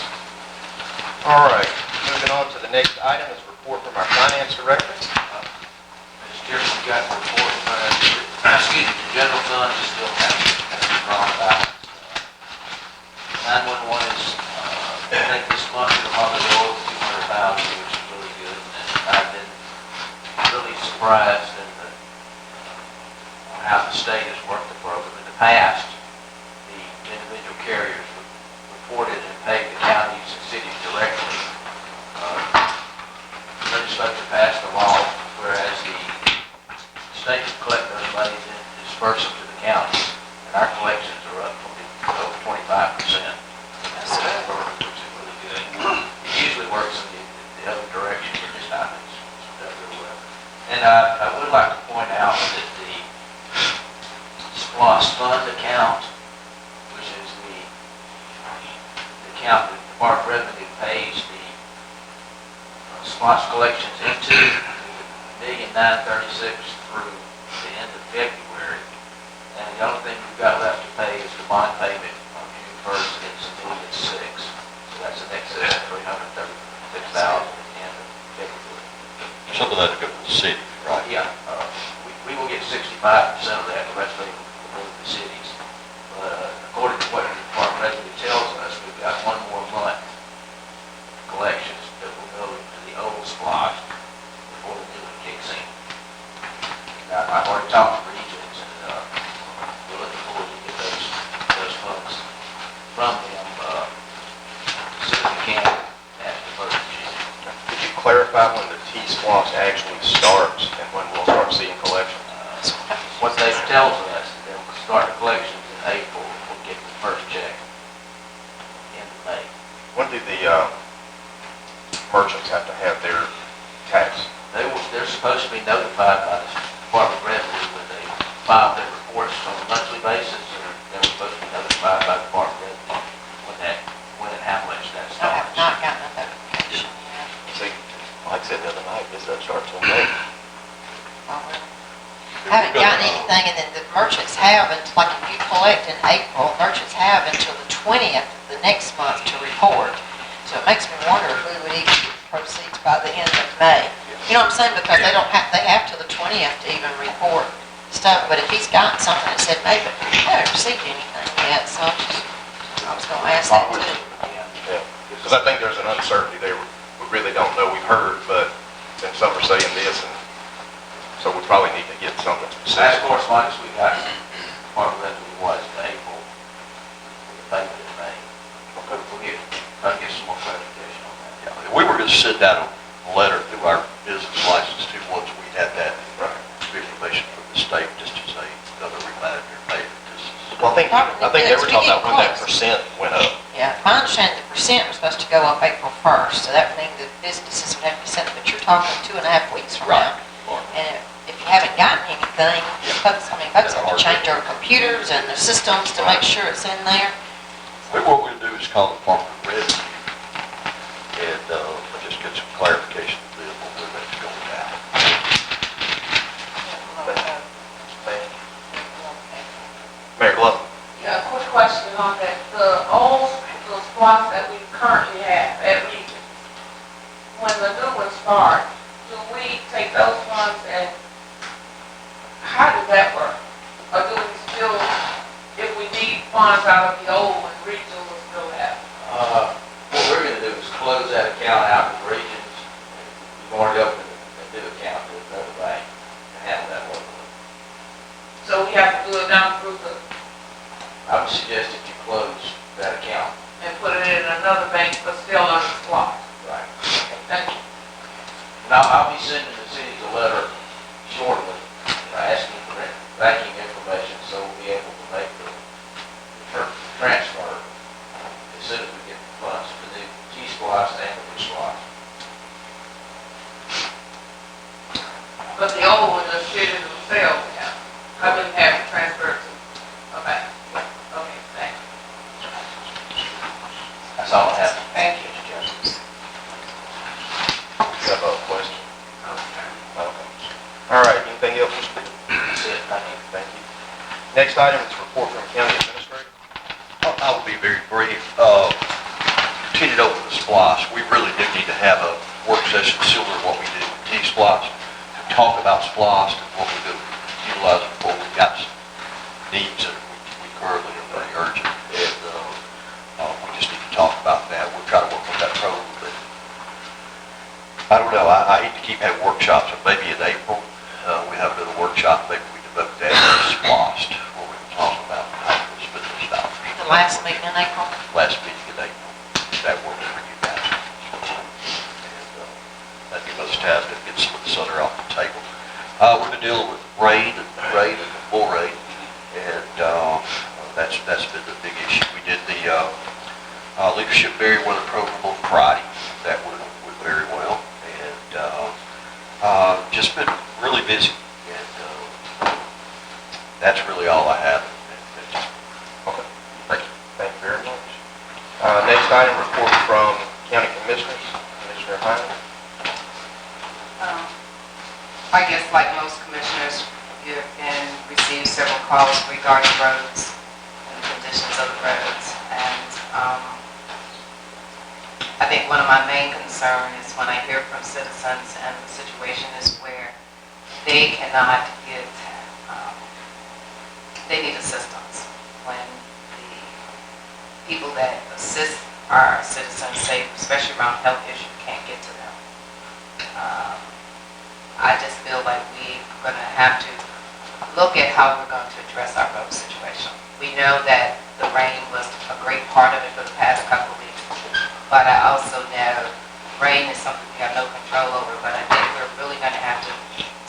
All right, moving on to the next item is a report from our finance director. Mr. Chairman, you got the report, the general fund is still kind of drawn out. 911 is, I think this month it'll probably go over 200,000, which is really good. And I've been really surprised at how the state has worked the program. In the past, the individual carriers reported and paid the counties and cities directly. The legislature passed a law, whereas the state would collect those monies and disperse them to the counties, and our collections are up over 25%. That's which is really good. It usually works in the other direction, but this time it's done really well. And I would like to point out that the SPLOST fund account, which is the account that the Department of Revenue pays the SPLOST collections into, $1,936,000 through the end of February. And the only thing we've got left to pay is the bond payment on June 1st against $1,006,000. So that's an excess of $336,000 at the end of February. Some of that will go to the city, right? Yeah, we will get 60% 5% of that, the rest of it will move to cities. But according to what the Department of Revenue tells us, we've got one more month collections that will go to the old SPLOST before the new one kicks in. Now, I've already talked to regions, and we're looking forward to get those funds from them as soon as we can after the first of June. Could you clarify when the T-SPLOST actually starts and when we'll start seeing collections? What they tells us, they'll start the collections in April, we'll get the first check in May. When do the merchants have to have their tax? They're supposed to be notified by the Department of Revenue when they file their reports on a monthly basis, or they're supposed to be notified by the Department of Revenue when and how much that I have starts. not gotten a notification yet. See, like I said the other night, this doesn't start till May. I haven't gotten anything, and then the merchants have, like if you collect in April, merchants have until the 20th of the next month to report. So it makes me wonder if we would even get proceeds by the end of May. You know what I'm saying? Because they have till the 20th to even report stuff. But if he's gotten something that said May, but I haven't received anything yet, so I was gonna ask that too. Yeah, because I think there's an uncertainty there. We really don't know. We've heard, but then some are saying this, and so we probably need to get something Last specific. correspondence we got from the Department of Revenue was in April, with the payment in May. We'll get some more clarification on that. Yeah, we were going to send out a letter through our business license to once we had that information from the state, just to say, another reminder payment. Well, I think they were talking about when that percent went up. Yeah, my understanding, the percent was supposed to go up April 1st, so that would mean that businesses would have to send it, but you're talking 2.5 weeks from now. And if you haven't gotten anything, folks have to change their computers and their systems to make sure it's in there. Maybe what we'll do is call the Department of Revenue and just get some clarification of this, where that's going down. Mayor Glover? Yeah, a quick question on that. The old SPLOST that we currently have at Regions, when the new one starts, do we take those funds and how does that work? Or do we still, if we need funds out of the old one, Region will still have? What we're gonna do is close that account out with Regions. We've already opened a new account with another bank to handle that one. So we have to do it down through the, I would suggest that you close that account. and put it in another bank, but still on the SPLOST. Right. Thank you. And I'll be sending the cities a letter shortly, asking for banking information, so we'll be able to make the transfer as soon as we get the funds for the T-SPLOST and the new SPLOST. But the old one is sitting in the sales account. I wouldn't have it transferred to a bank. Okay, thank you. That's all I have. Thank you. You have a question? Okay. Okay. All right, anything else, Mr. Booth? That's it. Thank you. Thank you. Next item is report from county administrator. I will be very brief. Continued over the SPLOST, we really do need to have a work session similar to what we did with T-SPLOST, to talk about SPLOST and what we do utilize it for. We've got some needs that we currently are very urgent, and we just need to talk about that. We'll try to work on that program, but I don't know. I hate to keep having workshops, but maybe in April, we have another workshop, maybe we devote that to SPLOST, where we can talk about how to spend those dollars. The last meeting in April. Last meeting in April, that works for you guys. And that'd give us time to get some of this other off the table. We've been dealing with rain and the full rain, and that's been the big issue. We did the leadership very weather program on Friday. That went very well, and just been really busy. And that's really all I have. Okay. Thank you. Thank you very much. Next item, report from county commissioners. Commissioner Hines. I guess like most commissioners, you've been received several calls regarding roads and the conditions of the roads. And I think one of my main concerns is when I hear from citizens and the situation is where they cannot get they need assistance. When the people that assist our citizens, say, especially around health issues, can't get to them. I just feel like we're going to have to look at how we're going to address our road situation. We know that the rain was a great part of it for the past couple of weeks, but I also know rain is something we have no control over, but I think we're really going to have to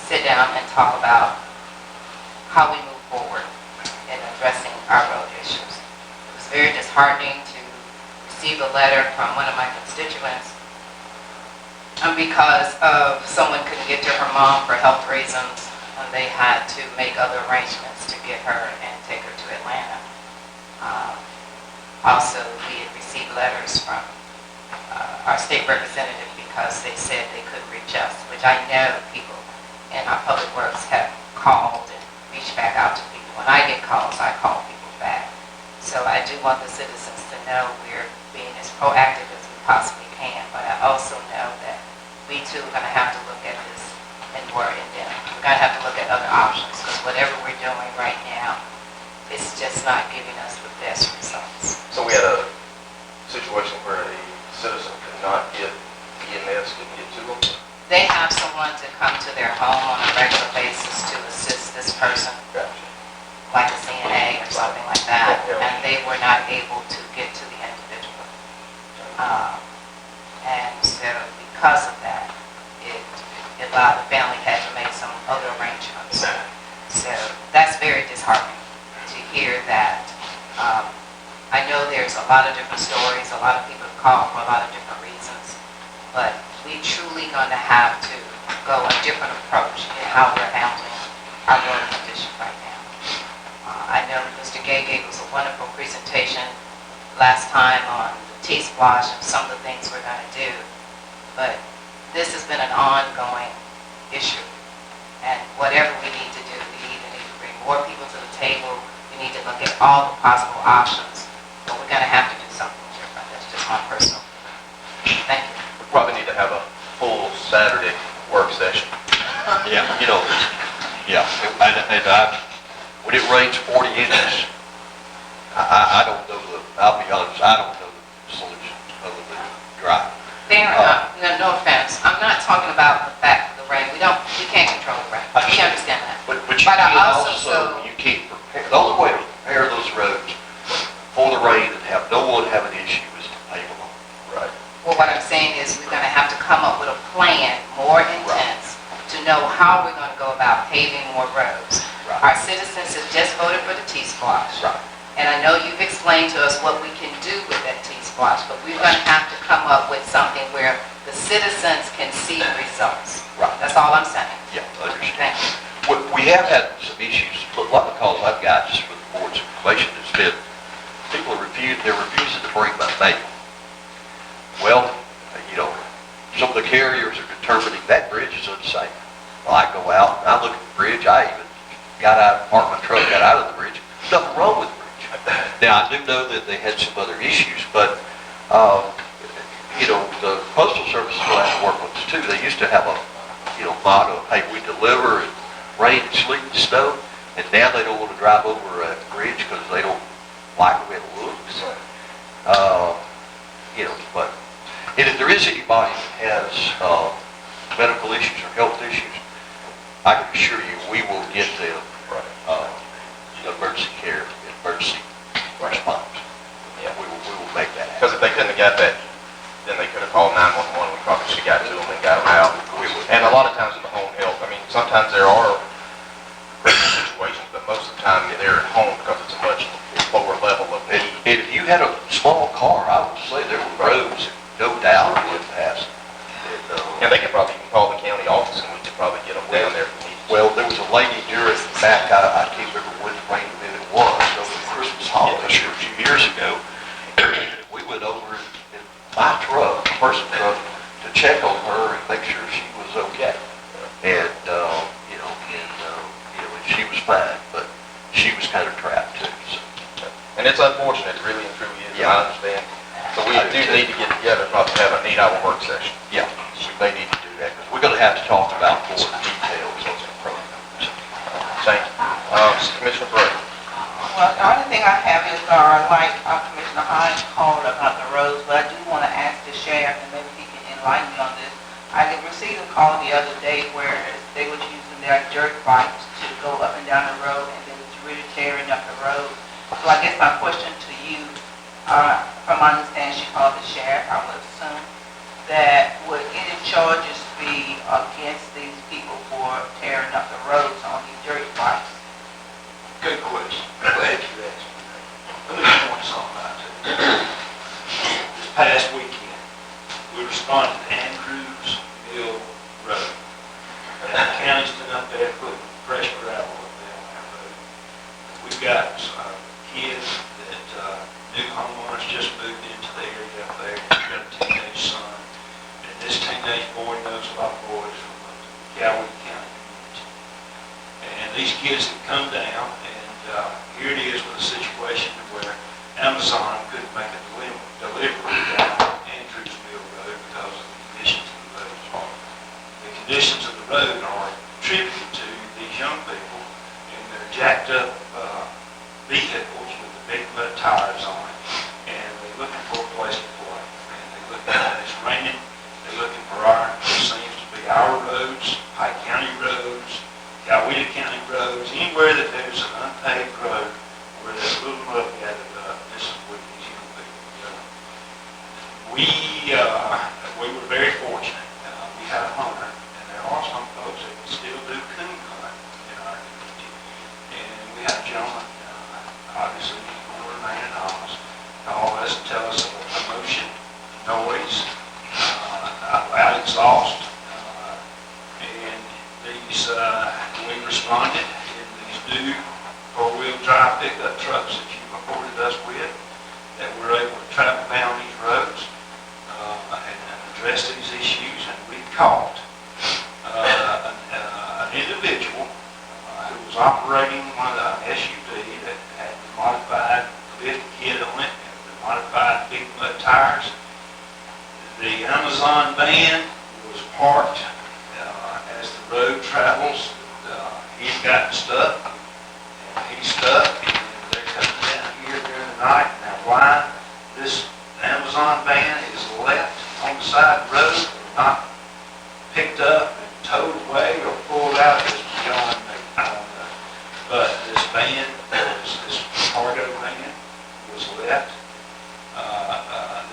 sit down and talk about how we move forward in addressing our road issues. It was very disheartening to receive a letter from one of my constituents because of someone couldn't get to her mom for health reasons, and they had to make other arrangements to get her and take her to Atlanta. Also, we had received letters from our state representative because they said they couldn't reach us, which I know people in our public works have called and reached back out to people. When I get calls, I call people back. So I do want the citizens to know we're being as proactive as we possibly can, but I also know that we too are going to have to look at this and more in depth. We're going to have to look at other options, because whatever we're doing right now, it's just not giving us the best results. So we had a situation where a citizen could not get EMS, couldn't get to them? They have someone to come to their home on a regular basis to assist this person, like a CNA or something like that, and they were not able to get to the individual. And so because of that, it allowed the family had to make some other arrangements. So that's very disheartening to hear that. I know there's a lot of different stories, a lot of people have called for a lot of different reasons, but we truly going to have to go a different approach in how we're handling our road condition right now. I know Mr. Gay gave us a wonderful presentation last time on the T-Splosh and some of the things we're going to do, but this has been an ongoing issue, and whatever we need to do, we either need to bring more people to the table, we need to look at all the possible options, but we're going to have to do something different. That's just my personal opinion. Thank you. We probably need to have a full Saturday work session. Yeah, you know, yeah, and when it rains 40 inches, I don't know I'll be honest, I don't know the solution other than dry. Fair enough. No offense. I'm not talking about the fact of the rain. We can't control the rain. We understand that. But you But I can't also you can't prepare, the only way to prepare those roads for the rain and have no one have an issue is to pave them. Right. Well, what I'm saying is we're going to have to come up with a plan more intense to know how we're going to go about paving more roads. Right. Our citizens have just voted for the T-Splosh. Right. And I know you've explained to us what we can do with that T-Splosh, but we're going to have to come up with something where the citizens can see results. Right. That's all I'm saying. Yeah, I understand. Thank you. We have had some issues, a lot of the calls I've got just for the board's information has been, people are they're refusing to bring my mail. Well, you know, some of the carriers are determining that bridge is unsafe. Well, I go out and I look at the bridge, I even got out, parked my truck, got out of the bridge, nothing wrong with the bridge. Now, I do know that they had some other issues, but, you know, the Postal Service will have to work with us too. They used to have a, you know, motto, hey, we deliver in rain, sleet, and snow, and now they don't want to drive over a bridge because they don't like the way it looks. You know, but, and if there is anybody that has medical issues or health issues, I can assure you, we will get them emergency care, emergency response. Yeah. We will make that happen. Because if they couldn't have got that, then they could have called 911. We probably should have got to them and got them out. And a lot of times with the home health, I mean, sometimes there are critical situations, but most of the time they're at home because it's a much lower level of need. And if you had a small car, I would say there were roads, no doubt, would pass. And they could probably even call the county office and we could probably get them down there if we needed. Well, there was a lady during back, I can't remember when the rain event it was, over the Christmas holiday a few years ago. We went over in my truck, a person truck, to check on her and make sure she was okay. And, you know, and she was fine, but she was kind of trapped too. So. And it's unfortunate, it really and truly is, Yeah. I understand. So we do need to get together, probably have a 8-hour work session. Yeah, we may need to do that, because we're going to have to talk about more details on the program. Thank you. Commissioner Bray. like Commissioner Hines called about the roads, but I do want to ask the sheriff, and maybe he can enlighten me on this. I did receive a call the other day where they were using their dirt bikes to go up and down the road, and they was really tearing up the road. So I guess my question to you, from my understanding, she called the sheriff, I would assume, that would any charges be against these people for tearing up the roads on these dirt bikes? Good question. Glad you asked me that. Let me point something out to you. This past weekend, we responded to Andrews Mill Road. And the county's been up there putting fresh gravel up there on that road. We've got kids that new homeowners just moved into the area up there. We've got a teenage son. And this teenage boy knows a lot of boys from the Cowee County community. And these kids have come down, and here it is with a situation where Amazon couldn't make a delivery down Andrews Mill Road because of the conditions of the road. The conditions of the road are attributed to these young people and their jacked up vehicles with the big mud tires on it, and they're looking for a place to play. And they're looking at it's raining, they're looking for what seems to be our roads, Pike County roads, Coweta County roads, anywhere that there's an unpaved road where there's a little mud gathered up. This is where these young people go. We were very fortunate. We had a hunter, and there are some folks that can still do coon hunt in our community. And we had a gentleman, obviously, he will remain anonymous, call us and tell us of a commotion, noise, loud exhaust, and these, we responded in these new four-wheel drive pickup trucks that you've afforded us with, that we're able to travel down these roads and address these issues. And we caught an individual who was operating one of the SUV that had the modified lift kit on it, and the modified big mud tires. The Amazon van was parked as the road travels. He's gotten stuck, and he's stuck, and they're coming down here during the night. Now, why this Amazon van is left on the side of the road, not picked up and towed away or pulled out, is beyond me. I don't know. But this van, this cargo van, was left.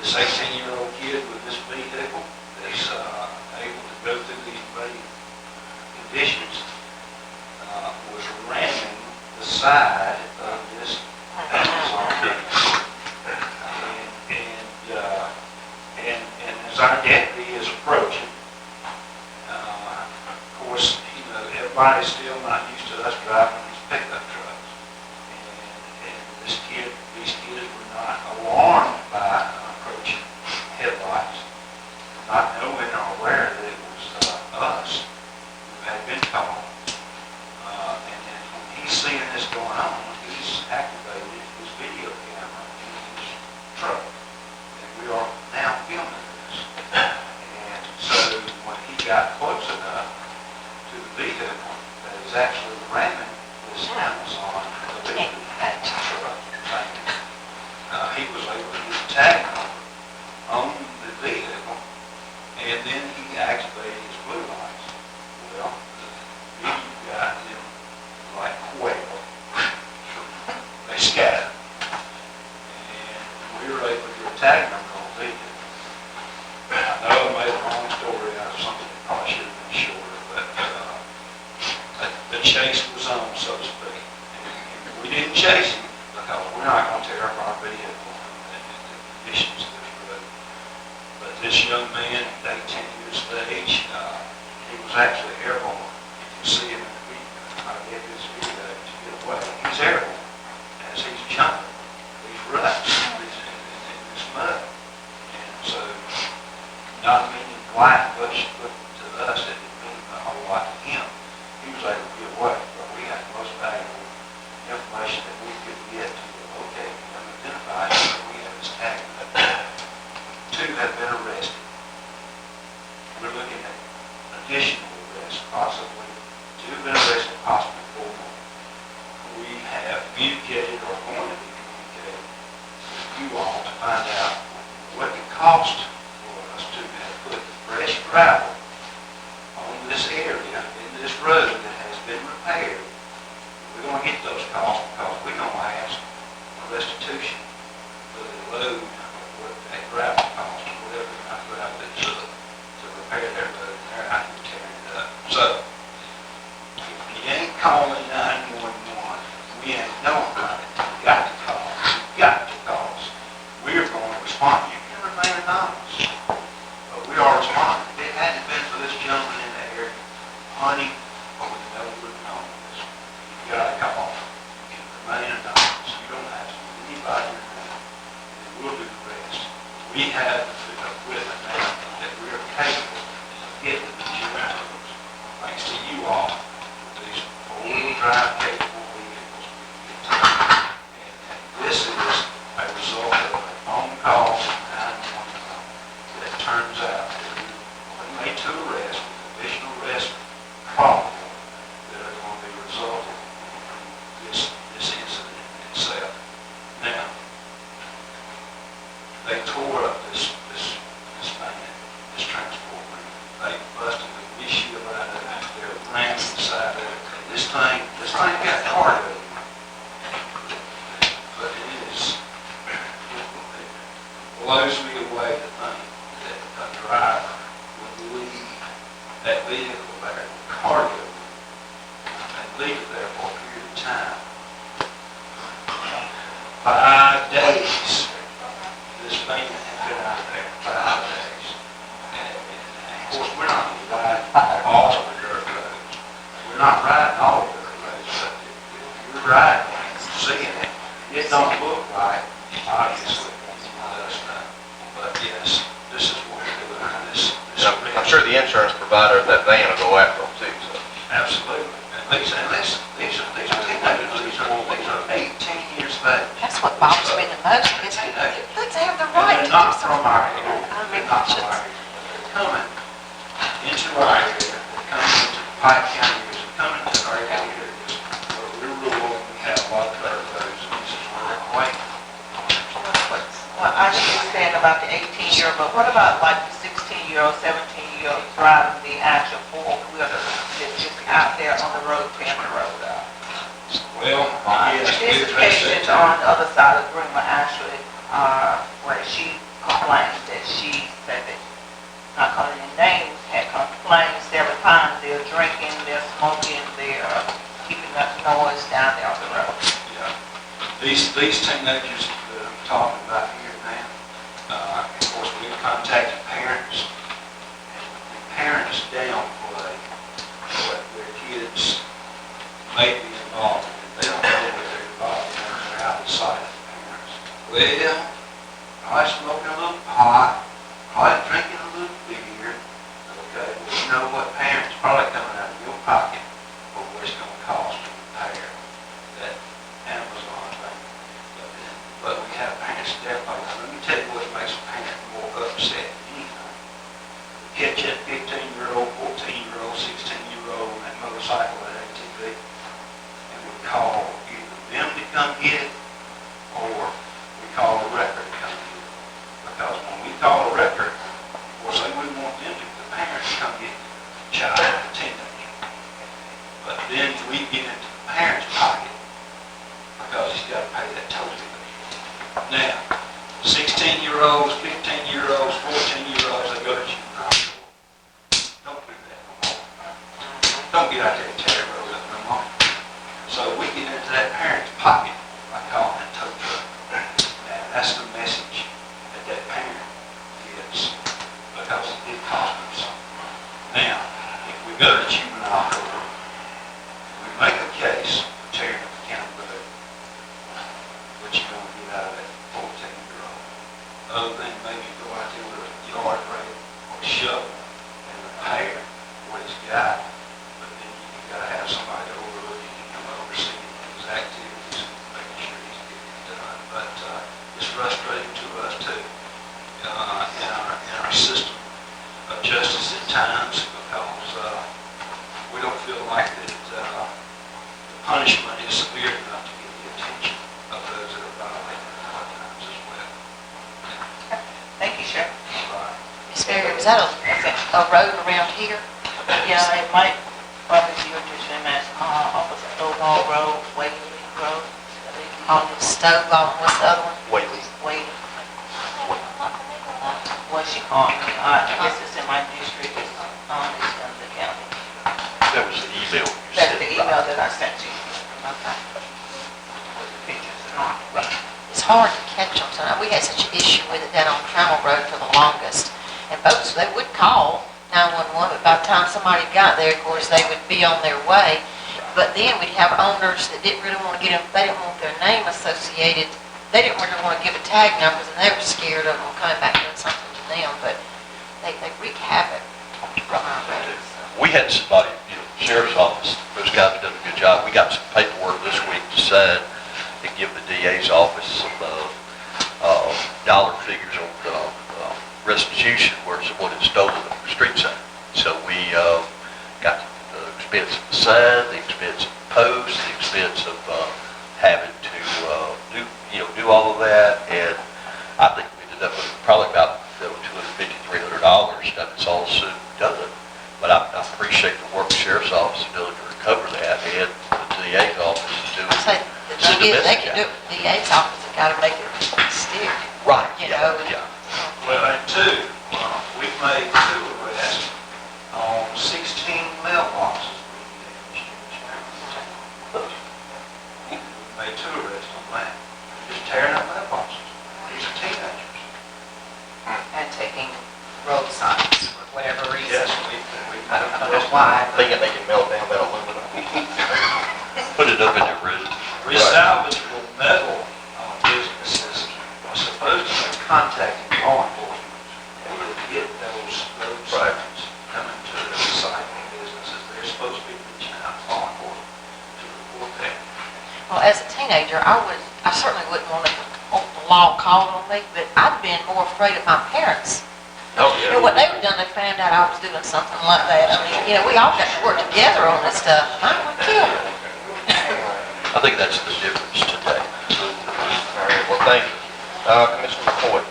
This 18-year-old kid with this vehicle is able to go through these muddy conditions, was ramming the side of this Amazon vehicle. And as our deputy is approaching, of course, everybody's still not used to us driving these pickup trucks. And these kids were not alarmed by approaching headlights, not knowing or aware that it was us who had been called. And then when he's seeing this going on, he's activated his video camera in his truck. And we are now filming this. And so when he got close enough to the vehicle that is actually ramming this Amazon truck, he was able to get a tag number on the vehicle, and then he activated his blue lights. Well, the video got them like quail. They scattered. And we were able to get a tag number on the vehicle. I know I made a long story out of something that probably should have been shorter, but the chase was on, so to speak. And we didn't chase him because we're not going to tear up our vehicle and the conditions of this road. But this young man at 18 years of age, he was actually airborne. You can see him in the video. I get this video to get away. He's airborne as he's jumping these ruts in this mud. And so, not meaning blind bush to us, it didn't mean a whole lot to him. He was able to get away, but we had the most valuable information that we could get to locate and identify him, that we had his tag. Two have been arrested. We're looking at additional arrests, possibly. Two have been arrested, possibly four more. We have communicated or going to be communicating you all to find out what it cost for us to put fresh gravel on this area, in this road that has been repaired. We're gonna get those costs because we're gonna ask for restitution for the load of what that gravel cost, or whatever amount of gravel it took to repair that road there out here tearing it up. So, if you ain't calling 911, we ain't knowing about it. You got to call. You got to call us. We're going to respond. You can remain anonymous, but we are responding. If it hadn't been for this gentleman in the area, honey, we never would have known this. You got to call. You can remain anonymous. You don't have to do anybody your name, and we'll do the rest. We have the equipment now that we are capable of getting to these roads, thanks to you all, with these four-wheel drive capable vehicles. And this is a result of a phone call from 911 that turns out that we made two arrests, with additional arrests probable, that are going to be resulted from this incident itself. Now, they tore up this van, this transport van. They busted the windshield out of it. They're ramming inside of it. And this thing got cargo in it. But it is, it blows me away to think that a driver would leave that vehicle there with cargo in it and leave it there for a period of time. 5 days. This van had been out there 5 days. And of course, we're not going to ride all of the dirt roads. We're not riding all of the dirt roads, but if you're riding and seeing it, it don't look right, obviously, let us know. But yes, this is what we're doing. I'm sure the insurance provider of that van will go after them too, so. Absolutely. And these are teenagers. These are 18 years of age. That's what bothers me the most, is let's have the right to They're do not from something. our area. I mean, They're not from our area. They're coming into our area. They're coming into the Pike County areas. They're coming to our areas where we're rural and we have a lot of dirt roads. And this is where they're quite. Well, I understand about the 18-year-old, but what about like the 16-year-old, 17-year-old driving the actual four-wheeler that's just out there on the road, tearing the road up? Well, yes. This patient on the other side of Greenwood actually, where she complained that she said that, not calling any names, had complained several times. They're drinking, they're smoking, they're keeping up noise down there on the road. Yeah. These teenagers that I'm talking about here now, of course, we've contacted parents, and the parents downplay what their kids may be involved in. They don't know what they're involved in. They're out of sight of the parents. Well, probably smoking a little pot, probably drinking a little beer. Okay, well, you know what, parents, probably coming out of your pocket for what it's going to cost to repair that Amazon thing. But we have parents definitely. Now, let me tell you what makes a parent more upset than anything. Catch that 15-year-old, 14-year-old, 16-year-old on that motorcycle at ATV, and we call either them to come get it, or we call a wrecker to come get it. Because when we call a wrecker, of course, they wouldn't want them to, the parents to come get the child or the teenager. But then we get into the parent's pocket, because he's got to pay that toll bill. Now, 16-year-olds, 15-year-olds, 14-year-olds, they go to juvenile court. Don't do that no more. Don't get out there and tear the road up no more. So we get into that parent's pocket by calling that tow truck. Now, that's the message that that parent gets, because it did cost them something. Now, if we go to juvenile court, we make a case for tearing up the county road, what you gonna get out of that 14-year-old? Other than maybe go out there with a yard rake or a shovel and repair what it's got. But then you gotta have somebody to overlook it and oversee his activities and making sure he's getting it done. But it's frustrating to us too, in our system of justice at times, because we don't feel like that the punishment is severe enough to get the attention of those that are violating it at times as well. is that a road around here? Yeah, it might probably be your district as, opposite Oval Road, Whately Road. On the stove, on what's the other one? Whately. Whately. What she called me, I guess it's in my district, it's in the county. That was the email you That's sent. the email that I sent you. Okay. Pictures and all. Right. It's hard to catch them, so we had such an issue with it down on Trammell Road for the longest. And folks, they would call 911, but by the time somebody got there, of course, they would be on their way. But then we'd have owners that didn't really want to get them, they didn't want their name associated, they didn't really want to give a tag numbers, and they were scared of them coming back doing something to them, but they wreak havoc on our roads. We had somebody, sheriff's office, those guys have done a good job. We got some paperwork this week to sign and give the DA's office some dollar figures on restitution where someone had stolen a street sign. So we got the expense of the sign, the expense of the post, the expense of having to do all of that, and I think we ended up with probably about $250, $300 that it's all soon done. But I appreciate the work the sheriff's office is doing to recover that, and the DA's office is doing. I say, they can do it, the DA's office has got to make it stick. Right, You yeah, know. yeah. Well, and two, we've made 2 arrests on 16 mailboxes. We've made 2 arrests on that. Just tearing up mailboxes. These are teenagers. And taking road signs for whatever reason. Yes, I don't know why. Thinking they can melt down that aluminum. Put it up in their room. Resalvageable metal businesses are supposed to be contacting law enforcement in order to get those signs coming to the recycling businesses. They're supposed to be reaching out to law enforcement to report that. Well, as a teenager, I certainly wouldn't want the law called on me, but I'd been more afraid of my parents. Oh, You know, what they would done, they found out I was doing something like that. I mean, we all got to work together on this stuff. I would kill them. I think that's the difference today. All right, well, thank you. Commissioner McCoy.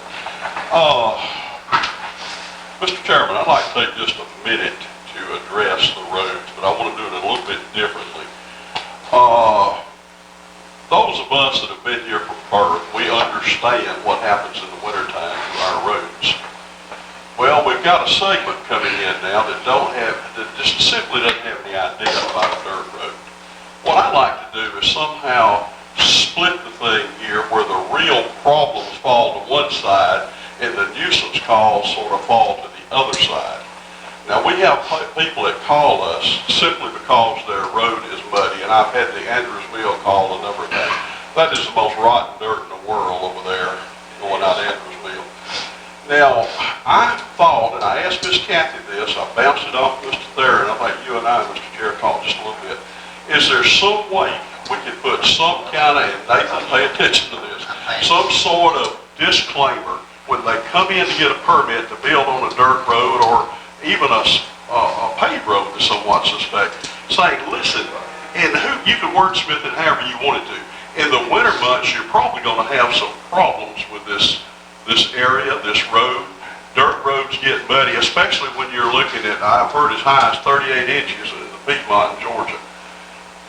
Mr. Chairman, I'd like to take just a minute to address the roads, but I want to do it a little bit differently. Those of us that have been here from birth, we understand what happens in the wintertime to our roads. Well, we've got a segment coming in now that just simply doesn't have any idea about a dirt road. What I'd like to do is somehow split the thing here where the real problems fall to one side and the nuisance calls sort of fall to the other side. Now, we have people that call us simply because their road is muddy, and I've had the Andrewsville call a number of times. That is the most rotten dirt in the world over there going out Andrewsville. Now, I thought, and I asked Miss Kathy this, I bounced it off Mr. Thayer, and I think you and I, Mr. Chair, talked just a little bit. Is there some way we could put some kind of, and Nathan, pay attention to this, some sort of disclaimer when they come in to get a permit to build on a dirt road or even a paved road that's somewhat suspect, saying, listen, and you can wordsmith it however you want it to. In the winter months, you're probably going to have some problems with this area, this road. Dirt roads get muddy, especially when you're looking at, I've heard as high as 38 inches in the Piedmont in Georgia.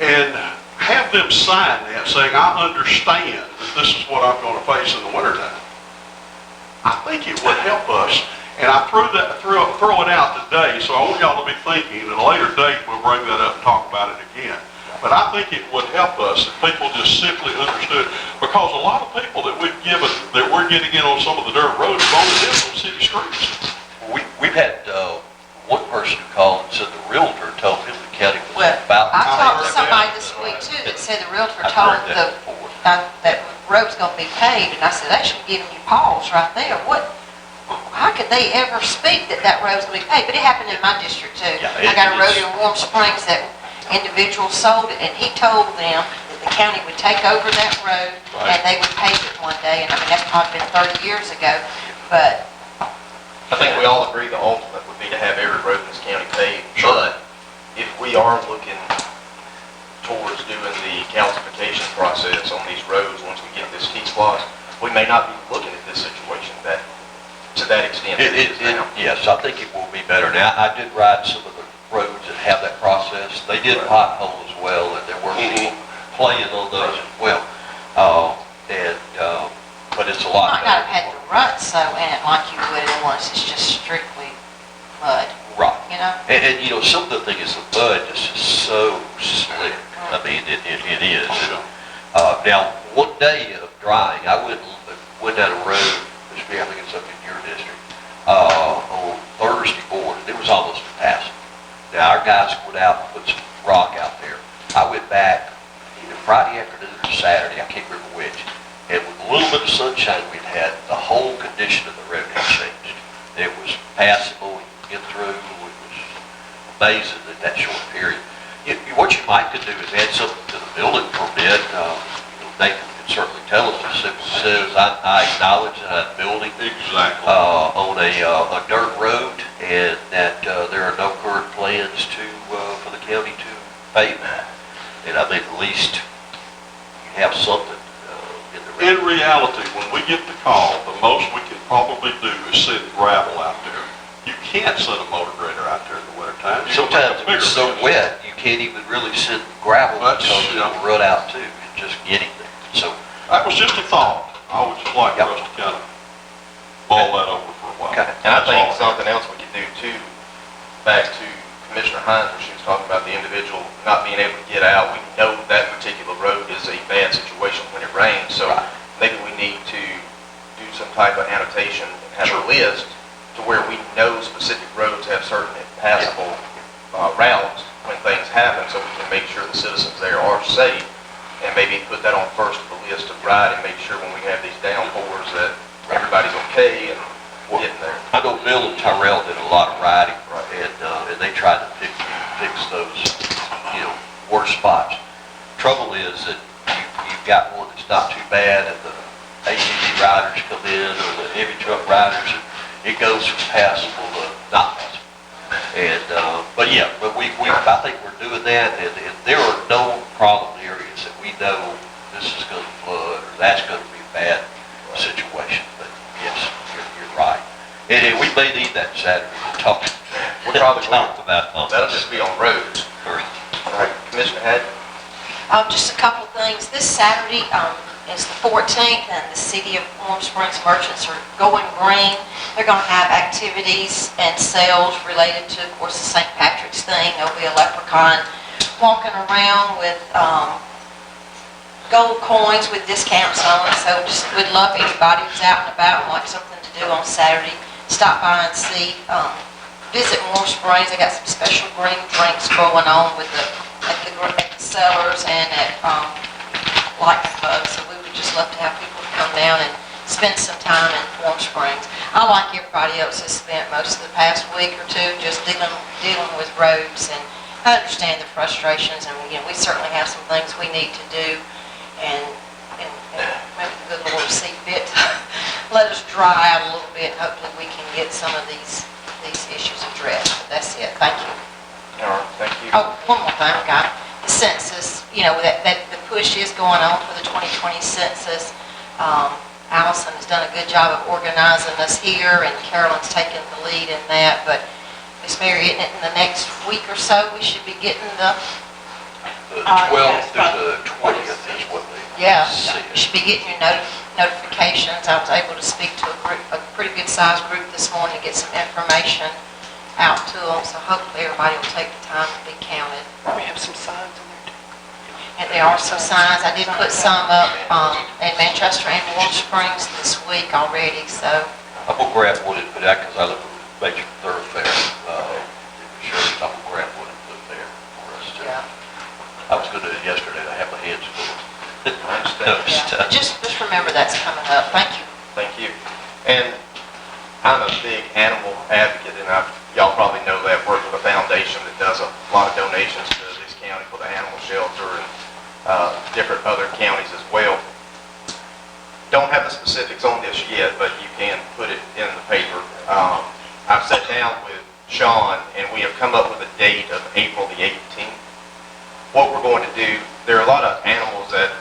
And have them sign that saying, I understand that this is what I'm going to face in the wintertime. I think it would help us, and I throw it out today, so I want y'all to be thinking at a later date we'll bring that up and talk about it again. But I think it would help us if people just simply understood, because a lot of people that we're getting in on some of the dirt roads have only lived on city streets. We've had one person who called and said the realtor told him the county was Well, about. I talked to somebody this week too that said the realtor told them that road's gonna be paved, and I said, that should be giving you pause right there. How could they ever speak that road's gonna be paved? But it happened in my district too. Yeah, I got a road in Warm Springs that individual sold it, and he told them that the county would take over that road and they would pave it one day, and I mean, that's probably been 30 years ago, but. I think we all agree the ultimate would be to have every road in this county paved. But if we are looking towards doing the calcification process on these roads, once we get this T-spot, we may not be looking at this situation that to that extent as it is now. Yes, I think it will be better. Now, I did ride some of the roads that have that process. They did pothole as well, and there were people playing on those as well. But it's a You lot might not have better. had the ruts though in it like you would in one that's just strictly mud, Right. you know? And, you know, some of the thing is the mud is just so slick. I mean, it is. Now, one day of drying, I went down a road, I think it's up in your district, on Thursday morning. It was almost impassable. Now, our guys went out and put some rock out there. I went back either Friday afternoon or Saturday, I can't remember which, and with a little bit of sunshine we'd had, the whole condition of the road had changed. It was passable, you could get through, it was amazing in that short period. What you might could do is add something to the building permit. Nathan can certainly tell us if it says, I acknowledge that I'm building Exactly. on a dirt road, and that there are no current plans for the county to pave that. And I think at least you have something in the In reality, when we get the call, the most we can probably do is send gravel out there. You can't send a motor grader out there in the wintertime. Sometimes it's so wet, you can't even really send gravel because it'll run out too, and just getting there. So, That was just a thought. I would just like for us to kind of mull that over for a while. Okay. And I That's think all. something else we could do too, back to Commissioner Hines, where she was talking about the individual not being able to get out. We know that particular road is a bad situation when it rains, so maybe we need to do some type of annotation and have a list to where we know specific roads have certain impassable routes when things happen, so we can make sure the citizens there are safe, and maybe put that on first of the list of ride, and make sure when we have these downpours that everybody's okay and getting there. I know Bill and Tyrell did a lot of riding, and they tried to fix those, worst spots. Trouble is that you've got one that's not too bad, and the ATV riders come in, or the heavy truck riders, and it goes from passable to not passable. And, but I think we're doing that, and there are no problem areas that we know this is going to flood, or that's going to be a bad situation, but yes, you're right. And we may need that Saturday to talk. We'll probably about that'll just be on roads. All right, Commissioner Hadden? Just a couple of things. This Saturday is the 14th, and the City of Warm Springs merchants are going green. They're going to have activities and sales related to, of course, the St. Patrick's thing. There'll be a leprechaun walking around with gold coins with discounts on it. So just would love anybody who's out and about and wants something to do on Saturday, stop by and see. Visit Warm Springs. They got some special green drinks going on with at the Cellars and at Lightning Bug. So we would just love to have people come down and spend some time in Warm Springs. I, like everybody else, has spent most of the past week or two just dealing with roads, and I understand the frustrations, and we certainly have some things we need to do, and maybe the good Lord see fit to let us dry out a little bit, and hopefully we can get some of these issues addressed. But that's it. Thank you. All right, thank you. Oh, one more thing, guy. The census, that the push is going on for the 2020 census. Allison has done a good job of organizing us here, and Carolyn's taking the lead in that. But Miss Mary, in the next week or so, we should be getting the 12th through the 20th is what they said. you should be getting your notifications. I was able to speak to a pretty good sized group this morning to get some information out to them. So hopefully everybody will take the time to be counted. We have some signs in there too. And there are some signs. I did put some up in Manchester and Warm Springs this week already, so. I'm going to grab one and put that because I live in a major thoroughfare. Sure, I'm going to grab one and put there for us too. Yeah. I was going to do it yesterday, I have my hands full. I understand. Just remember that's coming up. Thank you. Thank you. And I'm a big animal advocate, and y'all probably know that, work with a foundation that does a lot of donations to this county for the animal shelter and different other counties as well. Don't have the specifics on this yet, but you can put it in the paper. I've sat down with Sean, and we have come up with a date of April the 18th. What we're going to do, there are a lot of animals that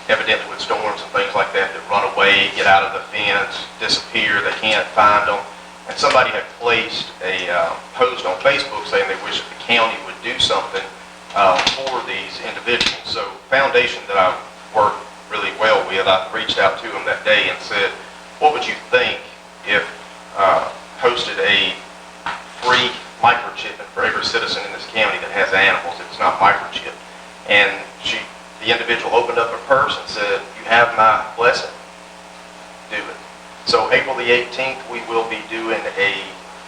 evidently with storms and things like that, that run away, get out of the fence, disappear, they can't find them. And somebody had placed a post on Facebook saying they wish that the county would do something for these individuals. So foundation that I work really well with, I reached out to them that day and said, what would you think if posted a free microchipping for every citizen in this county that has animals? It's not microchipped. And the individual opened up her purse and said, you have my blessing, do it. So April the 18th, we will be doing a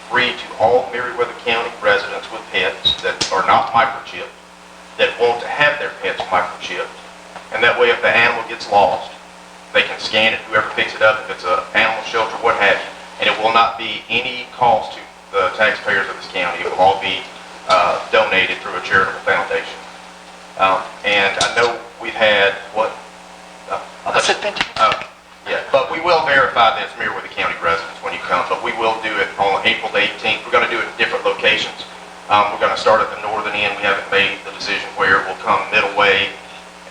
free to all Meriwether County residents with pets that are not microchipped, that want to have their pets microchipped. And that way, if the animal gets lost, they can scan it, whoever picks it up, if it's an animal shelter, what have you. And it will not be any cost to the taxpayers of this county. It will all be donated through a charitable foundation. And I know we've had, yeah, but we will verify that it's Meriwether County residents when you come, but we will do it on April the 18th. We're going to do it in different locations. We're going to start at the northern end. We haven't made the decision where. We'll come middle way,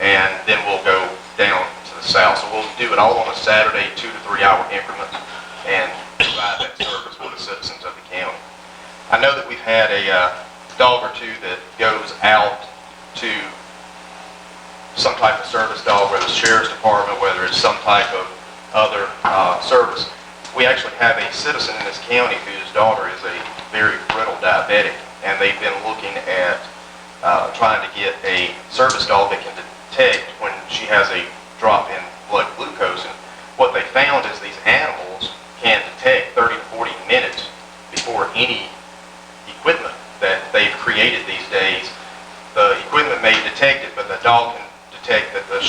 and then we'll go down to the south. So we'll do it all on a Saturday, 2 to 3 hour increments, and provide that service for the citizens of the county. I know that we've had a dog or two that goes out to some type of service dog, whether it's sheriff's department, whether it's some type of other service. We actually have a citizen in this county whose daughter is a very brittle diabetic, and they've been looking at trying to get a service dog that can detect when she has a drop in blood glucose. And what they found is these animals can detect 30 to 40 minutes before any equipment that they've created these days. The equipment may detect it, but the dog can detect that the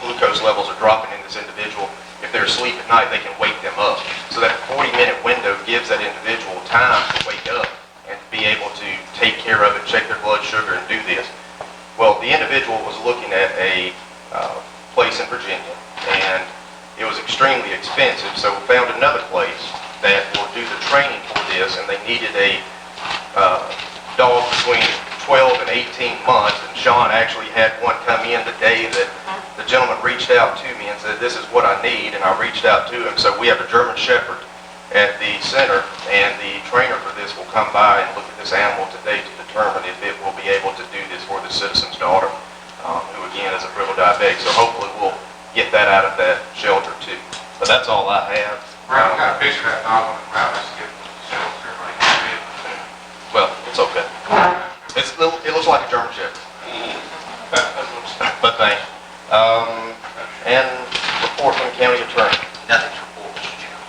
glucose levels are dropping in this individual. If they're asleep at night, they can wake them up. So that 40-minute window gives that individual time to wake up and be able to take care of it, check their blood sugar, and do this. Well, the individual was looking at a place in Virginia, and it was extremely expensive, so we found another place that will do the training for this, and they needed a dog between 12 and 18 months, and Sean actually had one come in the day that the gentleman reached out to me and said, this is what I need, and I reached out to him. So we have a German Shepherd at the center, and the trainer for this will come by and look at this animal today to determine if it will be able to do this for the citizen's daughter, who again is a brittle diabetic. So hopefully we'll get that out of that shelter too. But that's all I have. Brown got a picture of that dog on the ground. Let's get shelter, like you did. Well, it's okay. It looks like a German Shepherd. But thank you. And report from the county attorney. Nothing's reported, Mr. Chairman.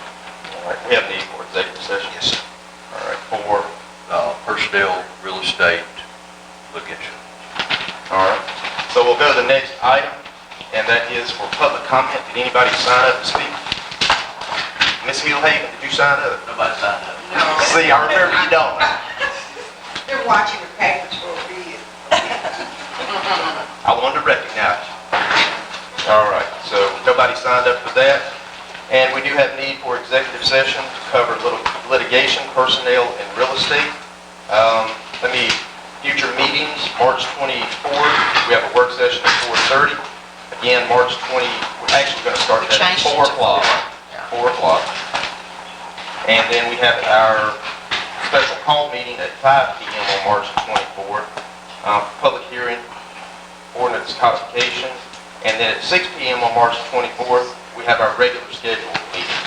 All right, we have need for executive session. Yes, sir. All right, for, Personnel, real estate, litigation. all right. So we'll go to the next item, and that is for public comment. Did anybody sign up to speak? Ms. Hillhaven, did you sign up? Nobody signed up. No, See, I remember you don't. they're watching the papers for a bid. I wanted to recognize you. All right, so nobody signed up for that. And we do have need for executive session to cover litigation, personnel, and real estate. Future meetings, March 24th, we have a work session at 4:30. Again, March 20, we're actually going to start We that at changed it 4 to o'clock. 4 o'clock. And then we have our special call meeting at 5 p.m. on March 24th. Public hearing, ordinance codification. And then at 6 p.m. on March 24th, we have our regular scheduled meeting.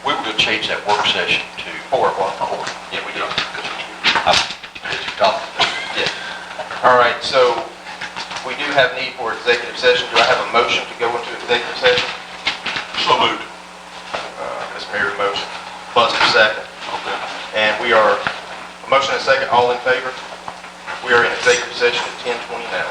We were going to change that work session to 4 o'clock. Yeah, we did. Yeah. All right, so we do have need for executive session. Do I have a motion to go into executive session? So moved. Ms. Mary motion. Buster second. Okay. And we are, a motion and a second, all in favor? We are in executive session at 10:20 now.